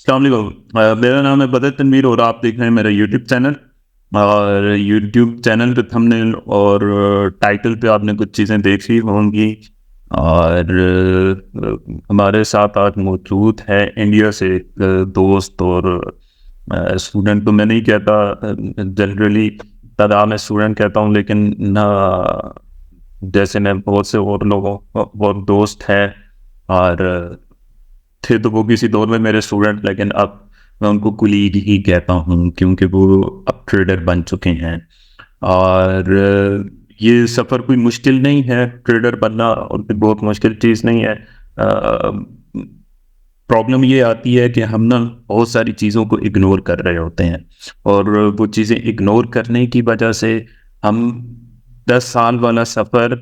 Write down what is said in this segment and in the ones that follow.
अस्सलाम वालेकुम। मेरा नाम है बदर तनवीर और आप देख रहे हैं मेरा यूट्यूब चैनल। और यूट्यूब चैनल पे थंबनेल और टाइटल पे आपने कुछ चीज़ें देखी होंगी। और हमारे साथ आज मौजूद है इंडिया से एक दोस्त और स्टूडेंट तो मैं नहीं कहता, जनरली तादाद में स्टूडेंट कहता हूँ, लेकिन ना जैसे मैं बहुत से और लोगों बहुत दोस्त हैं और थे तो वो किसी दौर में मेरे स्टूडेंट, लेकिन अब मैं उनको कुलीग ही कहता हूँ क्योंकि वो अब ट्रेडर बन चुके हैं। और ये सफ़र कोई मुश्किल नहीं है, ट्रेडर बनना और कोई बहुत मुश्किल चीज़ नहीं है। प्रॉब्लम ये आती है कि हम ना बहुत सारी चीज़ों को इग्नोर कर रहे होते हैं और वो चीज़ें इग्नोर करने की वजह से हम 10 साल वाला सफ़र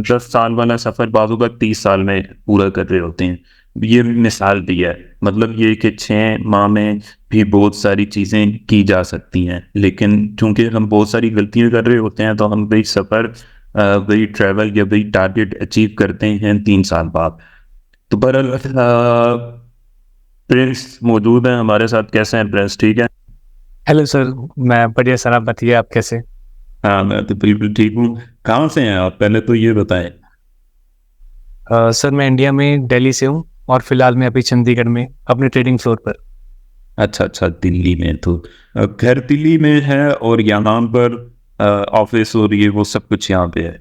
10 साल वाला सफ़र बाजू का 30 साल में पूरा कर रहे होते हैं। ये मिसाल दी है, मतलब ये कि 6 माह में भी बहुत सारी चीज़ें की जा सकती हैं, लेकिन चूंकि हम बहुत सारी गलतियां कर रहे होते हैं तो हम वही सफ़र वही ट्रैवल या वही टारगेट अचीव करते हैं 3 साल बाद। तो बहरहाल प्रिंस मौजूद हैं हमारे साथ। कैसे हैं प्रिंस? ठीक है। हेलो सर, मैं बढ़िया सर। आप बताइए, आप कैसे? हाँ, मैं तो बिल्कुल ठीक हूँ। कहाँ से हैं आप, पहले तो ये बताएं। सर मैं इंडिया में दिल्ली से हूँ और फिलहाल मैं अभी चंडीगढ़ में अपने ट्रेडिंग फ्लोर पर। अच्छा अच्छा, दिल्ली में तो घर दिल्ली में है और यहाँ पर ऑफिस और ये वो सब कुछ यहाँ पे है,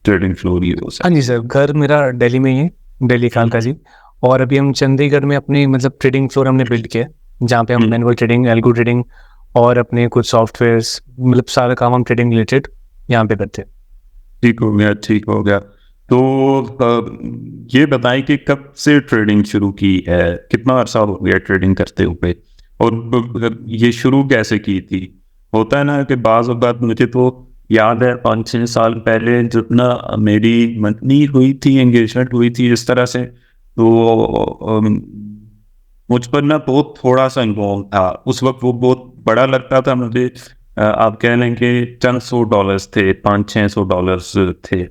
ट्रेडिंग फ्लोर ये वो सब। हाँ जी सर, घर मेरा दिल्ली में ही है, दिल्ली कालका जी। और अभी हम चंडीगढ़ में अपनी मतलब ट्रेडिंग फ्लोर हमने बिल्ड किया है, जहाँ पे हम मैनुअल ट्रेडिंग, एल्गो ट्रेडिंग और अपने कुछ सॉफ्टवेयर्स, मतलब सारा काम हम ट्रेडिंग रिलेटेड यहाँ पे करते हैं। ठीक हो गया, ठीक हो गया। तो ये बताएं कि कब से ट्रेडिंग शुरू की है, कितना अर्सा हो गया ट्रेडिंग करते हुए, और ये शुरू कैसे की थी? होता है ना कि बाज़ औक़ात, मुझे तो याद है 5-6 साल पहले जितना मेरी मंथली हुई थी, एंगेजमेंट हुई थी इस तरह से, तो मुझ पर ना बहुत थोड़ा सा अनुभव था उस वक्त। वो बहुत बड़ा लगता था मुझे। आप कह लें कि चंद $100 थे, $500-600 थे,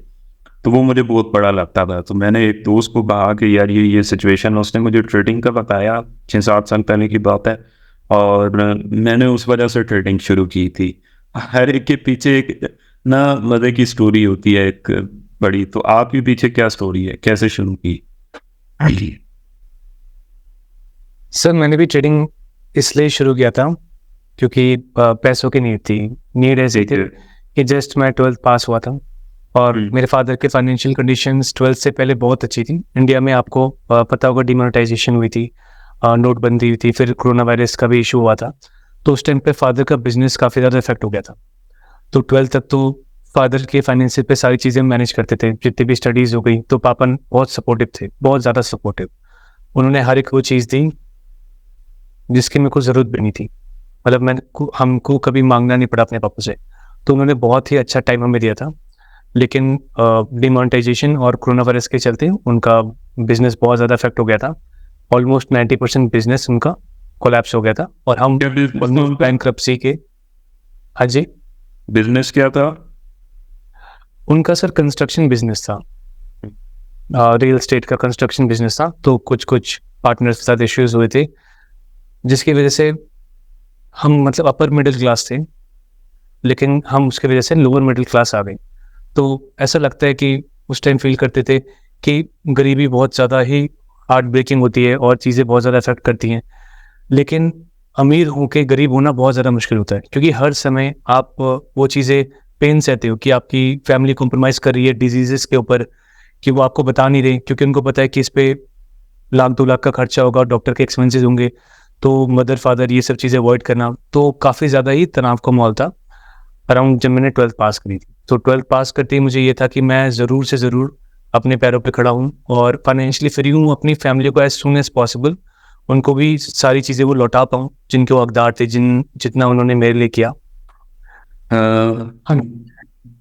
तो वो मुझे बहुत बड़ा लगता था। तो मैंने एक दोस्त को कहा कि यार ये सिचुएशन है, उसने मुझे ट्रेडिंग का बताया, 6-7 साल पहले की बात है। और मैंने उस वजह से ट्रेडिंग शुरू की थी। हर एक के पीछे एक ना मज़े की स्टोरी होती है एक बड़ी। तो आपके पीछे क्या स्टोरी है, कैसे शुरू की? सर मैंने भी ट्रेडिंग इसलिए शुरू किया था क्योंकि पैसों की नीड थी। नीड ऐसी थी कि जस्ट मैं 12th पास हुआ था और मेरे फादर के फाइनेंशियल कंडीशंस 12th से पहले बहुत अच्छी थी। इंडिया में आपको पता होगा डिमोनेटाइजेशन हुई थी, नोटबंदी हुई थी, फिर कोरोना वायरस का भी इशू हुआ था। तो उस टाइम पे फादर का बिजनेस काफ़ी ज़्यादा इफेक्ट हो गया था। तो 12th तक तो फादर के फाइनेंशियल पे सारी चीज़ें मैनेज करते थे, जितनी भी स्टडीज़ हो गई। तो पापा बहुत सपोर्टिव थे, बहुत ज़्यादा सपोर्टिव। उन्होंने हर एक वो चीज़ दी जिसकी मेरे को ज़रूरत भी नहीं थी। मतलब हमको कभी मांगना नहीं पड़ा अपने पापा से। तो उन्होंने बहुत ही अच्छा टाइम हमें दिया था। लेकिन डिमोनेटाइजेशन और कोरोना वायरस के चलते उनका बिजनेस बहुत ज़्यादा इफेक्ट हो गया था। ऑलमोस्ट 90% बिजनेस उनका कोलैप्स हो गया था और हम बैंक्रप्सी के। हाँ जी। बिजनेस क्या था उनका? सर कंस्ट्रक्शन बिजनेस था, रियल एस्टेट का कंस्ट्रक्शन बिजनेस था। तो कुछ पार्टनर्स के साथ इश्यूज हुए थे, जिसकी वजह से हम मतलब अपर मिडिल क्लास थे, लेकिन हम उसकी वजह से लोअर मिडिल क्लास आ गए। तो ऐसा लगता है कि उस टाइम फील करते थे कि गरीबी बहुत ज़्यादा ही हार्ट ब्रेकिंग होती है और चीज़ें बहुत ज़्यादा इफेक्ट करती हैं। लेकिन अमीर होकर गरीब होना बहुत ज़्यादा मुश्किल होता है, क्योंकि हर समय आप वो चीज़ें पेन सहते हो कि आपकी फैमिली कॉम्प्रोमाइज़ कर रही है डिजीज़ के ऊपर, कि वो आपको बता नहीं रहे, क्योंकि उनको पता है कि इस पे 1-2 लाख का खर्चा होगा, डॉक्टर के एक्सपेंसेस होंगे। तो मदर फादर ये सब चीज़ें अवॉइड करना, तो काफ़ी ज़्यादा ही तनाव का माहौल था अराउंड जब मैंने 12th पास करी थी। तो 12th पास करते ही मुझे ये था कि मैं ज़रूर से ज़रूर अपने पैरों पे खड़ा हूँ और फाइनेंशियली फ्री हूँ, अपनी फैमिली को एज सून एज पॉसिबल उनको भी सारी चीज़ें वो लौटा पाऊँ जिनके वो हकदार थे, जितना उन्होंने मेरे लिए किया। हाँ,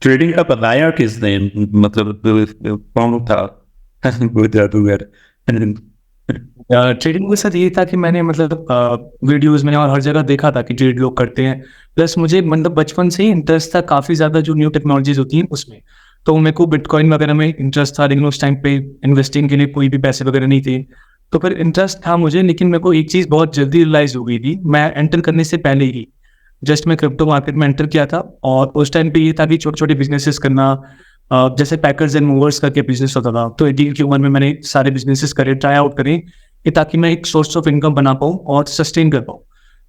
ट्रेडिंग का बताया किसने, मतलब कौन था वो जादूगर? ट्रेडिंग के साथ ये था कि मैंने मतलब वीडियोस में और हर जगह देखा था कि ट्रेड लोग करते हैं। प्लस मुझे मतलब बचपन से ही इंटरेस्ट था काफ़ी ज़्यादा जो न्यू टेक्नोलॉजीज होती हैं उसमें। तो मेरे को बिटकॉइन वगैरह में इंटरेस्ट था, लेकिन उस टाइम पे इन्वेस्टिंग के लिए कोई भी पैसे वगैरह नहीं थे। तो फिर इंटरेस्ट था मुझे, लेकिन मेरे को एक चीज़ बहुत जल्दी रियलाइज़ हो गई थी, मैं एंटर करने से पहले ही। जस्ट मैं क्रिप्टो मार्केट में एंटर किया था और उस टाइम पे ये था कि छोटे-छोटे बिज़नेसेस करना, जैसे पैकर्स एंड मूवर्स करके बिज़नेस होता था। तो 18 की उम्र में मैंने सारे बिज़नेसेस करे, ट्राई आउट करे, कि ताकि मैं एक सोर्स ऑफ इनकम बना पाऊँ और सस्टेन कर पाऊँ।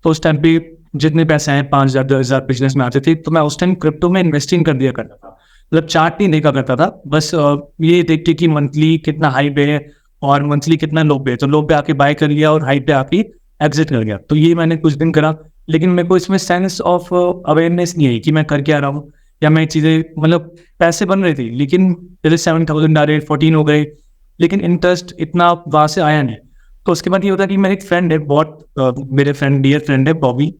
तो उस टाइम पे जितने पैसे आए 5,000 10,000 बिज़नेस में आते थे, तो मैं उस टाइम क्रिप्टो में इन्वेस्टिंग कर दिया करता था। मतलब चार्ट नहीं देखा करता था, बस ये देख के कि मंथली कितना हाई पे है और मंथली कितना लो पे है। तो लो पे आके बाय कर लिया और हाई पे आके एग्ज़िट कर गया। तो ये मैंने कुछ दिन करा, लेकिन मेरे को इसमें सेंस ऑफ अवेयरनेस नहीं आई कि मैं कर क्या रहा हूँ, या मैं चीज़ें, मतलब पैसे बन रहे थे, लेकिन जैसे 7,000 आ रहे, 14 हो गए, लेकिन इंटरेस्ट इतना वहाँ से आया नहीं। तो उसके बाद ये होता है कि मेरे एक फ्रेंड है, बहुत मेरे फ्रेंड, डियर फ्रेंड है बॉबी,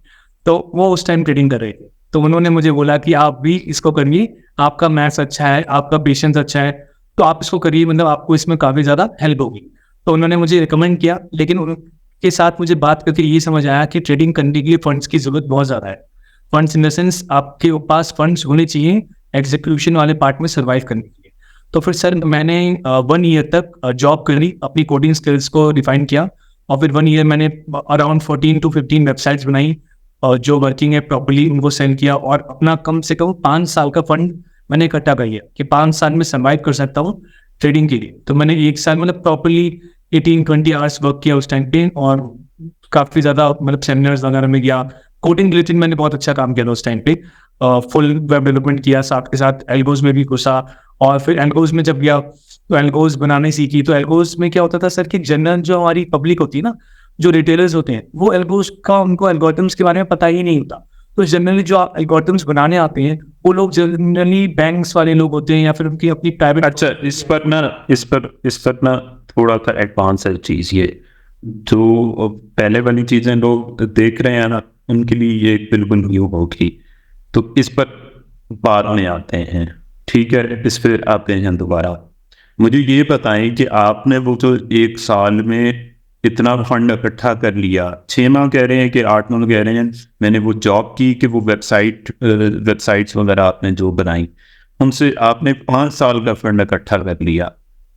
तो वो उस टाइम ट्रेडिंग कर रहे थे। तो उन्होंने मुझे बोला कि आप भी इसको करिए, आपका मैथ्स अच्छा है, आपका पेशेंस अच्छा है, तो आप इसको करिए, मतलब आपको इसमें काफ़ी ज़्यादा हेल्प होगी। तो उन्होंने मुझे रिकमेंड किया, लेकिन उनके साथ मुझे बात करके ये समझ आया कि ट्रेडिंग करने के लिए फंड्स की ज़रूरत बहुत ज़्यादा है। फंड्स इन द सेंस आपके पास फंड्स होने चाहिए एग्जीक्यूशन वाले पार्ट में सर्वाइव करने के लिए। तो फिर सर मैंने 1 ईयर तक जॉब करी, अपनी कोडिंग स्किल्स को रिफाइन किया, और फिर 1 ईयर मैंने अराउंड 14 to 15 वेबसाइट्स बनाई, और जो वर्किंग है प्रॉपर्ली उनको सेंड किया, और अपना कम से कम 5 साल का फंड मैंने इकट्ठा कर लिया कि 5 साल में सर्वाइव कर सकता हूँ ट्रेडिंग के लिए। तो मैंने 1 साल मतलब प्रॉपर्ली 18-20 आवर्स वर्क किया उस टाइम पे, और काफ़ी ज़्यादा मतलब सेमिनार्स वगैरह में गया। कोडिंग रिलेटेड मैंने बहुत अच्छा काम किया था उस टाइम पे, फुल वेब डेवलपमेंट किया, साथ के साथ एल्गोज में भी घुसा, और फिर एल्गोज में जब गया तो एल्गोज बनाने सीखी। तो एल्गोज में क्या होता था सर कि जनरल जो हमारी पब्लिक होती है ना, जो रिटेलर्स होते हैं, वो एल्गोज का उनको एल्गोरिथम्स के बारे में पता ही नहीं होता। तो जनरली जो एल्गोरिथम्स बनाने आते हैं वो लोग जनरली बैंक्स वाले लोग होते हैं, या फिर उनकी अपनी प्राइवेट। अच्छा, इस पर ना थोड़ा सा एडवांस है चीज़ ये, जो पहले वाली चीज़ें लोग देख रहे हैं ना, उनके लिए ये बिल्कुल न्यू होगी। तो इस पर बाद में आते हैं, ठीक है, इस पर आते हैं दोबारा। मुझे ये बताएं कि आपने वो जो 1 साल में इतना फंड इकट्ठा कर लिया, 6 माह कह रहे हैं कि 8 माह कह रहे हैं, मैंने वो जॉब की कि वो वेबसाइट्स वगैरह आपने जो बनाई, उनसे आपने 5 साल का फंड इकट्ठा कर लिया।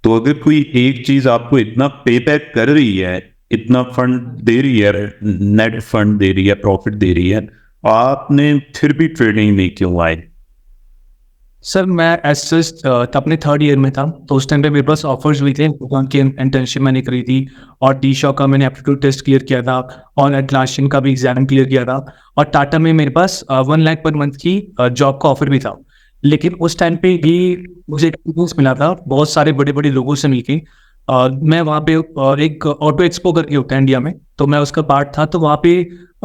तो अगर कोई एक चीज़ आपको इतना पे बैक कर रही है, इतना फंड दे रही है, नेट फंड दे रही है, प्रॉफिट दे रही है, आपने फिर भी ट्रेडिंग में क्यों आए? सर मैं एज सच अपने 3rd ईयर में था, तो उस टाइम पे मेरे पास ऑफर्स हुई थे, उनकी इंटर्नशिप मैंने करी थी, और डी शॉक का मैंने एप्टीट्यूड टेस्ट क्लियर किया था, और एटलासियन का भी एग्जाम क्लियर किया था, और टाटा में मेरे पास 1 लाख पर मंथ की जॉब का ऑफर भी था। लेकिन उस टाइम पे भी मुझे एक्सपीरियंस मिला था बहुत सारे बड़े बड़े लोगों से मिलके। मैं वहाँ पे एक ऑटो एक्सपो करके होता है इंडिया में, तो मैं उसका पार्ट था। तो वहाँ पे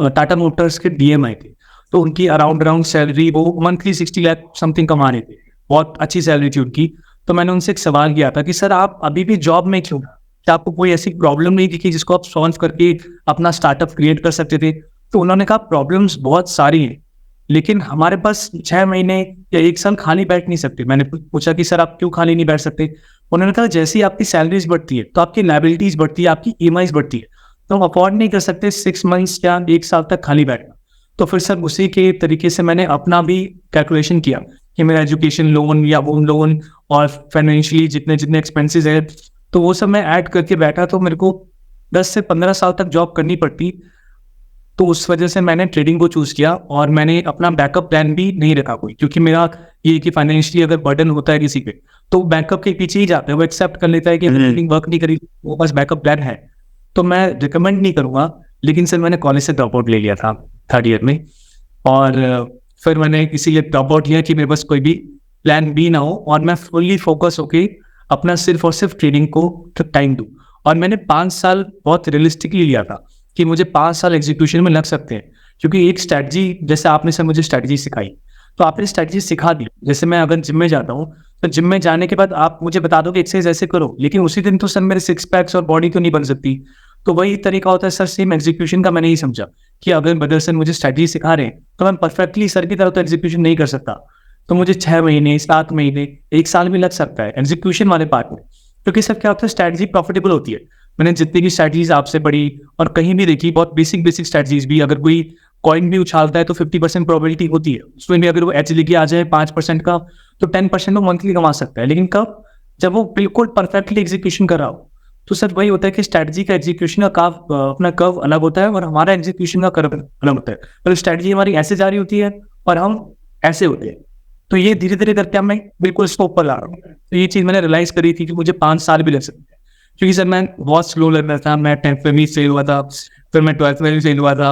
टाटा मोटर्स के डीएम आए थे, तो उनकी अराउंड सैलरी वो मंथली 60 लाख समथिंग कमा रहे थे, बहुत अच्छी सैलरी थी उनकी। तो मैंने उनसे एक सवाल किया था कि सर आप अभी भी जॉब में क्यों, क्या आपको कोई ऐसी प्रॉब्लम नहीं दिखी जिसको आप सॉल्व करके अपना स्टार्टअप क्रिएट कर सकते थे? तो उन्होंने कहा प्रॉब्लम्स बहुत सारी हैं, लेकिन हमारे पास 6 महीने या 1 साल खाली बैठ नहीं सकते। मैंने पूछा कि सर आप क्यों खाली नहीं बैठ सकते? उन्होंने कहा जैसे ही आपकी सैलरीज बढ़ती है तो आपकी लायबिलिटीज बढ़ती है, आपकी ईएमआईज बढ़ती है, तो हम अफोर्ड नहीं कर सकते 6 मंथ्स या 1 साल तक खाली बैठना। तो फिर सर उसी के तरीके से मैंने अपना भी कैलकुलेशन किया कि मेरा एजुकेशन लोन या होम लोन और फाइनेंशियली जितने जितने एक्सपेंसेस है, तो वो सब मैं ऐड करके बैठा, तो मेरे को 10 से 15 साल तक जॉब करनी पड़ती। तो उस वजह से मैंने ट्रेडिंग को चूज किया, और मैंने अपना बैकअप प्लान भी नहीं रखा कोई, क्योंकि मेरा ये कि फाइनेंशियली अगर बर्डन होता है किसी पे, तो बैकअप के पीछे ही जाता है, वो एक्सेप्ट कर लेता है कि ट्रेडिंग वर्क नहीं करी, वो बस बैकअप प्लान है। तो मैं रिकमेंड नहीं करूंगा, लेकिन सर मैंने कॉलेज से ड्रॉप आउट ले लिया था 3rd ईयर में, और फिर मैंने इसीलिए ड्रॉप आउट लिया कि मेरे पास कोई भी प्लान बी ना हो, और मैं फुल्ली फोकस होके अपना सिर्फ और सिर्फ ट्रेडिंग को टाइम दूं। और मैंने 5 साल बहुत रियलिस्टिकली लिया था कि मुझे 5 साल एग्जीक्यूशन में लग सकते हैं, क्योंकि एक स्ट्रैटेजी, जैसे आपने सर मुझे स्ट्रैटेजी सिखाई, तो आपने स्ट्रैटेजी सिखा दी। जैसे मैं अगर जिम में जाता हूँ, तो जिम में जाने के बाद आप मुझे बता दो कि एक्सरसाइज ऐसे करो, लेकिन उसी दिन तो सर मेरे 6 पैक्स और बॉडी तो नहीं बन सकती। तो वही तरीका होता है सर, सेम एग्जीक्यूशन का। मैंने ही समझा कि अगर बदर सर मुझे स्ट्रैटेजी सिखा रहे हैं, तो मैं परफेक्टली सर की तरह तो एग्जीक्यूशन नहीं कर सकता, तो मुझे 6 महीने 7 महीने 1 साल भी लग सकता है एग्जीक्यूशन वाले पार्ट में। क्योंकि सर क्या होता है, स्ट्रैटेजी प्रॉफिटेबल होती है। मैंने जितनी भी स्ट्रैटेजीज आपसे पढ़ी और कहीं भी देखी, बहुत बेसिक स्ट्रैटेजीज भी, अगर कोई कॉइन भी उछालता है तो 50% प्रोबेबिलिटी होती है उसमें भी, अगर वो एच लेके आ जाए 5% का, तो 10% वो मंथली कमा सकता है। लेकिन कब, जब वो बिल्कुल परफेक्टली एग्जीक्यूशन कर रहा हो। तो सर वही होता है कि स्ट्रैटेजी का एग्जीक्यूशन का अपना कर्व अलग होता है और हमारा एग्जीक्यूशन का कर्व अलग होता है। मतलब स्ट्रैटेजी हमारी ऐसे जा रही होती है और हम ऐसे होते हैं। तो ये धीरे धीरे करके मैं बिल्कुल स्टॉप पर ला रहा हूँ। तो ये चीज़ मैंने रियलाइज करी थी कि मुझे 5 साल भी लग सकते हैं, क्योंकि सर मैं बहुत स्लो लर्नर था। मैं 10th में भी फेल हुआ था, फिर मैं 12th में भी फेल हुआ था,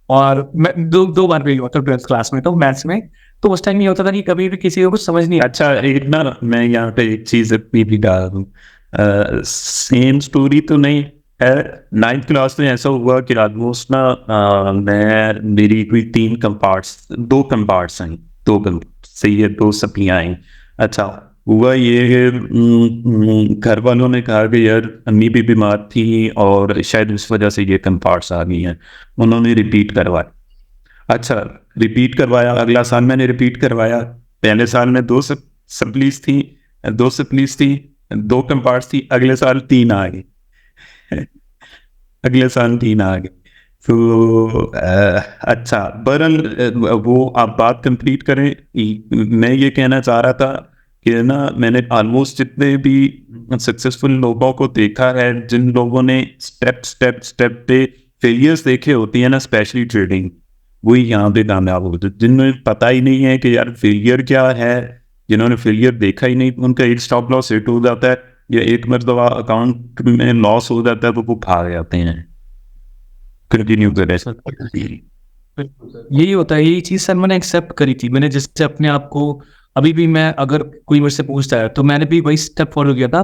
और मैं दो बार फेल हुआ था 12th क्लास में तो मैथ्स में। तो उस टाइम ये होता था कि कभी भी किसी को कुछ समझ नहीं अच्छा, एक ना मैं यहाँ पे एक चीज अपनी भी डाल दूँ। सेम स्टोरी तो नहीं है। 9th क्लास में ऐसा हुआ कि ऑलमोस्ट ना मेरी कोई 2 कंपार्ट्स हैं, 2 कंपार्ट्स सही है, 2 सप्लियाँ आई। अच्छा, हुआ ये घर वालों ने कहा कि यार अम्मी भी बीमार थी और शायद इस वजह से ये कंपार्ट्स आ गई हैं, उन्होंने रिपीट करवाया। अच्छा, रिपीट करवाया, अगला साल मैंने रिपीट करवाया। पहले साल में 2 सप्लीज थी, 2 सप्लीज थी, 2 कंपार्ट्स थी, अगले साल 3 आ गई। अगले साल 3 आ गई। तो अच्छा, बहरहाल वो आप बात कंप्लीट करें। मैं ये कहना चाह रहा था कि ना मैंने ऑलमोस्ट जितने भी सक्सेसफुल लोगों को देखा है, जिन लोगों ने स्टेप पे फेलियर्स देखे होती है ना, स्पेशली ट्रेडिंग, वही यहाँ पे कामयाब होते। जिन्हें पता ही नहीं है कि यार फेलियर क्या है, जिन्होंने फेलियर देखा ही नहीं, उनका एक स्टॉप लॉस हिट हो जाता है या एक मरतबा अकाउंट में लॉस हो जाता है तो वो भाग जाते हैं। कंटिन्यू करें सर। यही होता है। यही चीज़ सर मैंने एक्सेप्ट करी थी। मैंने जिससे अपने आप को, अभी भी मैं अगर कोई मेरे से पूछता है तो मैंने भी वही स्टेप फॉलो किया था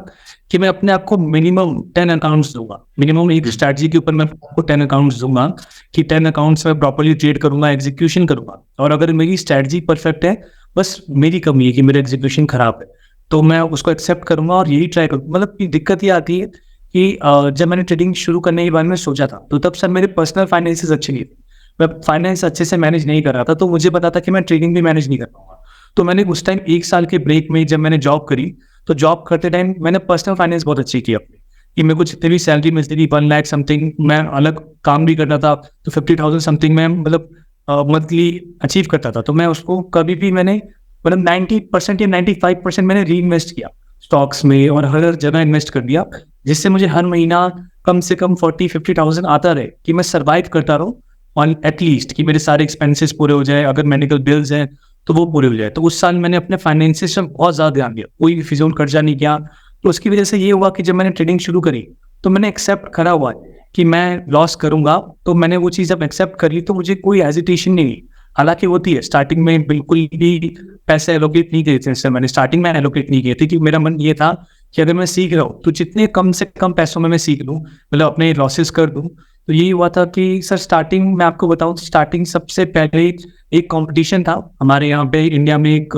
कि मैं अपने आप को मिनिमम 10 अकाउंट्स दूंगा। मिनिमम एक स्ट्रैटेजी के ऊपर मैं आपको 10 अकाउंट्स दूंगा कि 10 अकाउंट्स में प्रॉपर्ली ट्रेड करूंगा, एग्जीक्यूशन करूंगा। और अगर मेरी स्ट्रैटेजी परफेक्ट है, बस मेरी कमी है कि मेरा एग्जीक्यूशन खराब है, तो मैं उसको एक्सेप्ट करूंगा और यही ट्राई करूंगा। मतलब कि दिक्कत ये आती है कि जब मैंने ट्रेडिंग शुरू करने के बारे में सोचा था तो तब सर मेरे पर्सनल फाइनेंसेस अच्छे नहीं थे। मैं फाइनेंस अच्छे से मैनेज नहीं कर रहा था, तो मुझे पता था कि मैं ट्रेडिंग भी मैनेज नहीं कर पाऊंगा। तो मैंने उस टाइम 1 साल के ब्रेक में जब मैंने जॉब करी, तो जॉब करते टाइम मैंने पर्सनल फाइनेंस बहुत अच्छी की अपनी, कि मेरे को जितनी भी सैलरी मिलती थी 1 लाख समथिंग, मैं अलग काम भी करता था तो 50,000 समथिंग मैं मतलब मंथली अचीव करता था। तो मैं उसको कभी भी मैंने मतलब 90% या 95% मैंने री इन्वेस्ट किया स्टॉक्स में और हर जगह इन्वेस्ट कर दिया, जिससे मुझे हर महीना कम से कम 40-50,000 आता रहे कि मैं सर्वाइव करता रहूँ ऑन एटलीस्ट, कि मेरे सारे एक्सपेंसेस पूरे हो जाए, अगर मेडिकल बिल्स हैं तो वो पूरे हो जाए। तो उस साल मैंने अपने फाइनेंसिस में बहुत ज़्यादा ध्यान दिया, कोई भी फिजूल खर्चा नहीं किया। तो उसकी वजह से ये हुआ कि जब मैंने ट्रेडिंग शुरू करी तो मैंने एक्सेप्ट करा हुआ है कि मैं लॉस करूंगा, तो मैंने वो चीज़ जब एक्सेप्ट करी तो मुझे कोई हेजिटेशन नहीं हुई। हालांकि होती है, स्टार्टिंग में बिल्कुल भी पैसे एलोकेट नहीं किए थे, मैंने स्टार्टिंग में एलोकेट नहीं किए थे, कि मेरा मन ये था कि अगर मैं सीख रहा हूँ तो जितने कम से कम पैसों में मैं सीख लूँ, मतलब अपने लॉसेस कर दूँ। तो यही हुआ था कि सर स्टार्टिंग में आपको बताऊं, स्टार्टिंग सबसे पहले एक कंपटीशन था हमारे यहाँ पे इंडिया में, एक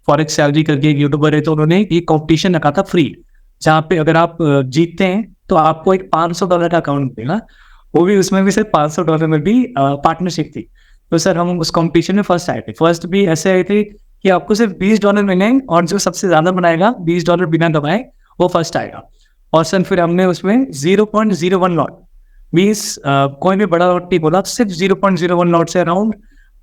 फॉरेक्स सैलरी करके एक यूट्यूबर है, तो उन्होंने एक कंपटीशन रखा था फ्री, जहाँ पे अगर आप जीतते हैं तो आपको एक $500 का अकाउंट देगा, वो भी उसमें भी सिर्फ $500 में भी पार्टनरशिप थी। तो सर हम उस कंपटीशन में फर्स्ट आए थे। फर्स्ट भी ऐसे आए थे कि आपको सिर्फ $20 मिलेंगे और जो सबसे ज्यादा बनाएगा $20 बिना दबाए वो फर्स्ट आएगा। और सर फिर हमने उसमें 0.01 लॉट, मीन्स कोई भी बड़ा लॉट नहीं बोला, सिर्फ 0.01 लॉट से अराउंड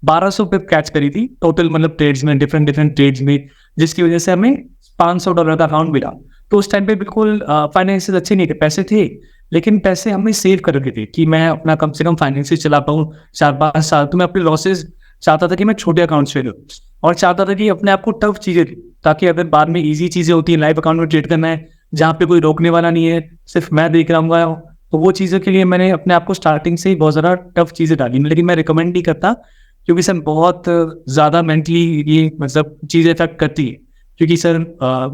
1200 पे कैच करी थी टोटल, मतलब ट्रेड्स में, डिफरेंट ट्रेड्स में, जिसकी वजह से हमें $500 का अकाउंट मिला। तो उस टाइम पे बिल्कुल फाइनेंसेस अच्छे नहीं थे, पैसे थे लेकिन पैसे हमने सेव कर रखे थे कि मैं अपना कम से कम फाइनेंसेस चला पाऊँ 4-5 साल। तो मैं अपने लॉसेस चाहता था कि मैं छोटे अकाउंट से लूँ, और चाहता था कि अपने आप को टफ चीज़ें दूँ, ताकि अगर बाद में ईजी चीज़ें होती हैं, लाइव अकाउंट में ट्रेड करना है जहाँ पे कोई रोकने वाला नहीं है, सिर्फ मैं देख रहा हूँ, तो वो चीज़ों के लिए मैंने अपने आप को स्टार्टिंग से ही बहुत ज़्यादा टफ चीज़ें डाली। लेकिन मैं रिकमेंड नहीं करता, क्योंकि सर बहुत ज़्यादा मेंटली ये मतलब चीज़ें इफेक्ट करती है। क्योंकि सर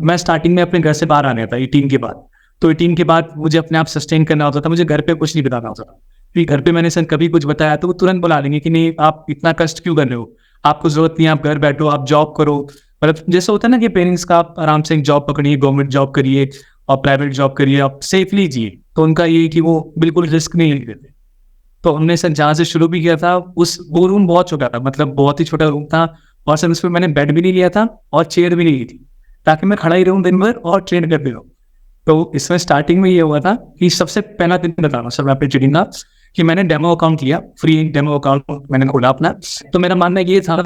मैं स्टार्टिंग में अपने घर से बाहर आ गया था 18 के बाद, तो 18 के बाद मुझे अपने आप सस्टेन करना होता था, मुझे घर पे कुछ नहीं बताना होता था, क्योंकि घर पे मैंने सर कभी कुछ बताया तो वो तुरंत बुला लेंगे कि नहीं आप इतना कष्ट क्यों कर रहे हो, आपको जरूरत नहीं है, आप घर बैठो, आप जॉब करो। मतलब जैसे होता है ना कि पेरेंट्स का, आप आराम से एक जॉब पकड़िए, गवर्नमेंट जॉब करिए और प्राइवेट जॉब करिए, आप सेफली जिए। तो उनका ये कि वो बिल्कुल रिस्क नहीं लेते। तो हमने सर जहाँ से शुरू भी किया था, वो रूम बहुत छोटा था, मतलब बहुत ही छोटा रूम था, और सर उसमें मैंने बेड भी नहीं लिया था और चेयर भी नहीं ली थी, ताकि मैं खड़ा ही रहूँ दिन भर और ट्रेड करते रहूँ। तो इसमें स्टार्टिंग में ये हुआ था कि सबसे पहला दिन बता रहा हूँ सर मैं अपनी ट्रेडिंग का, कि मैंने डेमो अकाउंट लिया, फ्री डेमो अकाउंट मैंने खोला अपना। तो मेरा मानना ये था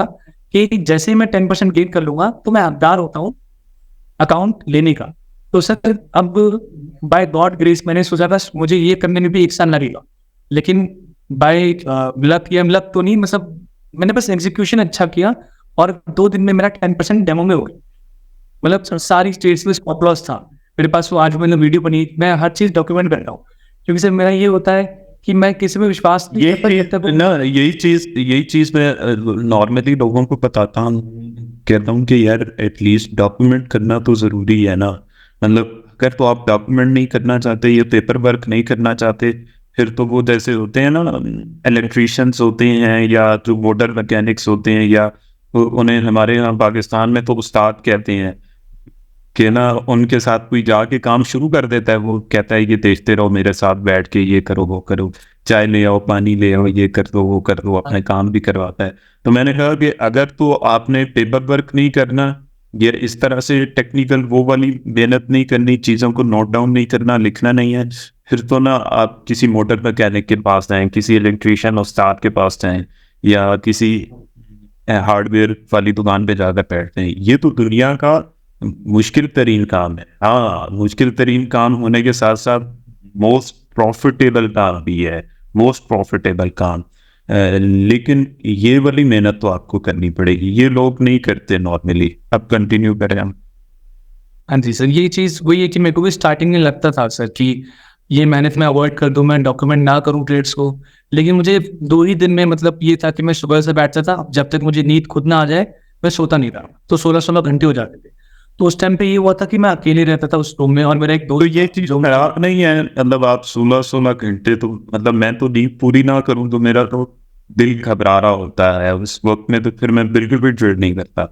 कि जैसे ही मैं 10% गेन कर लूंगा तो मैं हकदार होता हूँ अकाउंट लेने का। तो सर अब बाय गॉड ग्रेस मैंने सोचा था मुझे ये करने में भी 1 साल लगेगा, लेकिन बाय लक या लक तो नहीं, मतलब मैंने बस एग्जीक्यूशन अच्छा किया और 2 दिन में मेरा 10% डेमो में हो गया। मतलब सारी स्टेट्स में स्टॉप लॉस था मेरे पास। वो आज मैंने वीडियो बनी, मैं हर चीज़ डॉक्यूमेंट करता हूँ, क्योंकि सर मेरा ये होता है कि मैं किसी पे विश्वास नहीं करता जब तक ना यही चीज मैं नॉर्मली लोगों को बताता हूँ, कहता हूँ कि यार एटलीस्ट डॉक्यूमेंट करना तो जरूरी है ना। मतलब अगर तो आप डॉक्यूमेंट नहीं करना चाहते, ये पेपर वर्क नहीं करना चाहते, फिर तो वो जैसे होते हैं ना इलेक्ट्रीशियंस होते हैं या जो मोटर मैकेनिक्स होते हैं, या उन्हें हमारे यहाँ पाकिस्तान में तो उस्ताद कहते हैं कि ना उनके साथ कोई जाके काम शुरू कर देता है, वो कहता है ये देखते रहो मेरे साथ बैठ के, ये करो वो करो, चाय ले आओ पानी ले आओ, ये कर दो वो कर दो, अपने काम भी करवाता है। तो मैंने कहा कि अगर तो आपने पेपर वर्क नहीं करना, ये इस तरह से टेक्निकल वो वाली मेहनत नहीं करनी, चीज़ों को नोट डाउन नहीं करना, लिखना नहीं है, फिर तो ना आप किसी मोटर मैकेनिक के पास जाएं, किसी इलेक्ट्रीशियन उस्ताद के पास जाएं, या किसी हार्डवेयर वाली दुकान पे जाकर बैठते हैं। ये तो दुनिया का मुश्किल तरीन काम है। हाँ, मुश्किल तरीन काम होने के साथ साथ मोस्ट प्रॉफिटेबल काम भी है, मोस्ट प्रॉफिटेबल काम। लेकिन ये वाली मेहनत तो आपको करनी पड़ेगी, ये लोग नहीं करते नॉर्मली। अब कंटिन्यू करें हम। हाँ जी सर, ये चीज़ वही है कि मेरे को भी स्टार्टिंग में लगता था सर कि ये मेहनत मैं अवॉइड कर दूं, मैं डॉक्यूमेंट ना करूं ट्रेड्स को। लेकिन मुझे 2 ही दिन में मतलब ये था कि मैं सुबह से बैठता था, जब तक मुझे नींद खुद ना आ जाए मैं सोता नहीं था। तो 16-16 घंटे हो जाते थे। तो उस टाइम पे ये हुआ था कि मैं अकेले रहता था उस रूम में, और मेरा एक तो दोस्त ये चीज खराब नहीं है, मतलब आप 16-16 घंटे, तो मतलब मैं तो नींद पूरी ना करूं तो मेरा तो दिल घबरा रहा होता है उस वक्त में, तो फिर मैं बिल्कुल भी ट्रेड नहीं करता।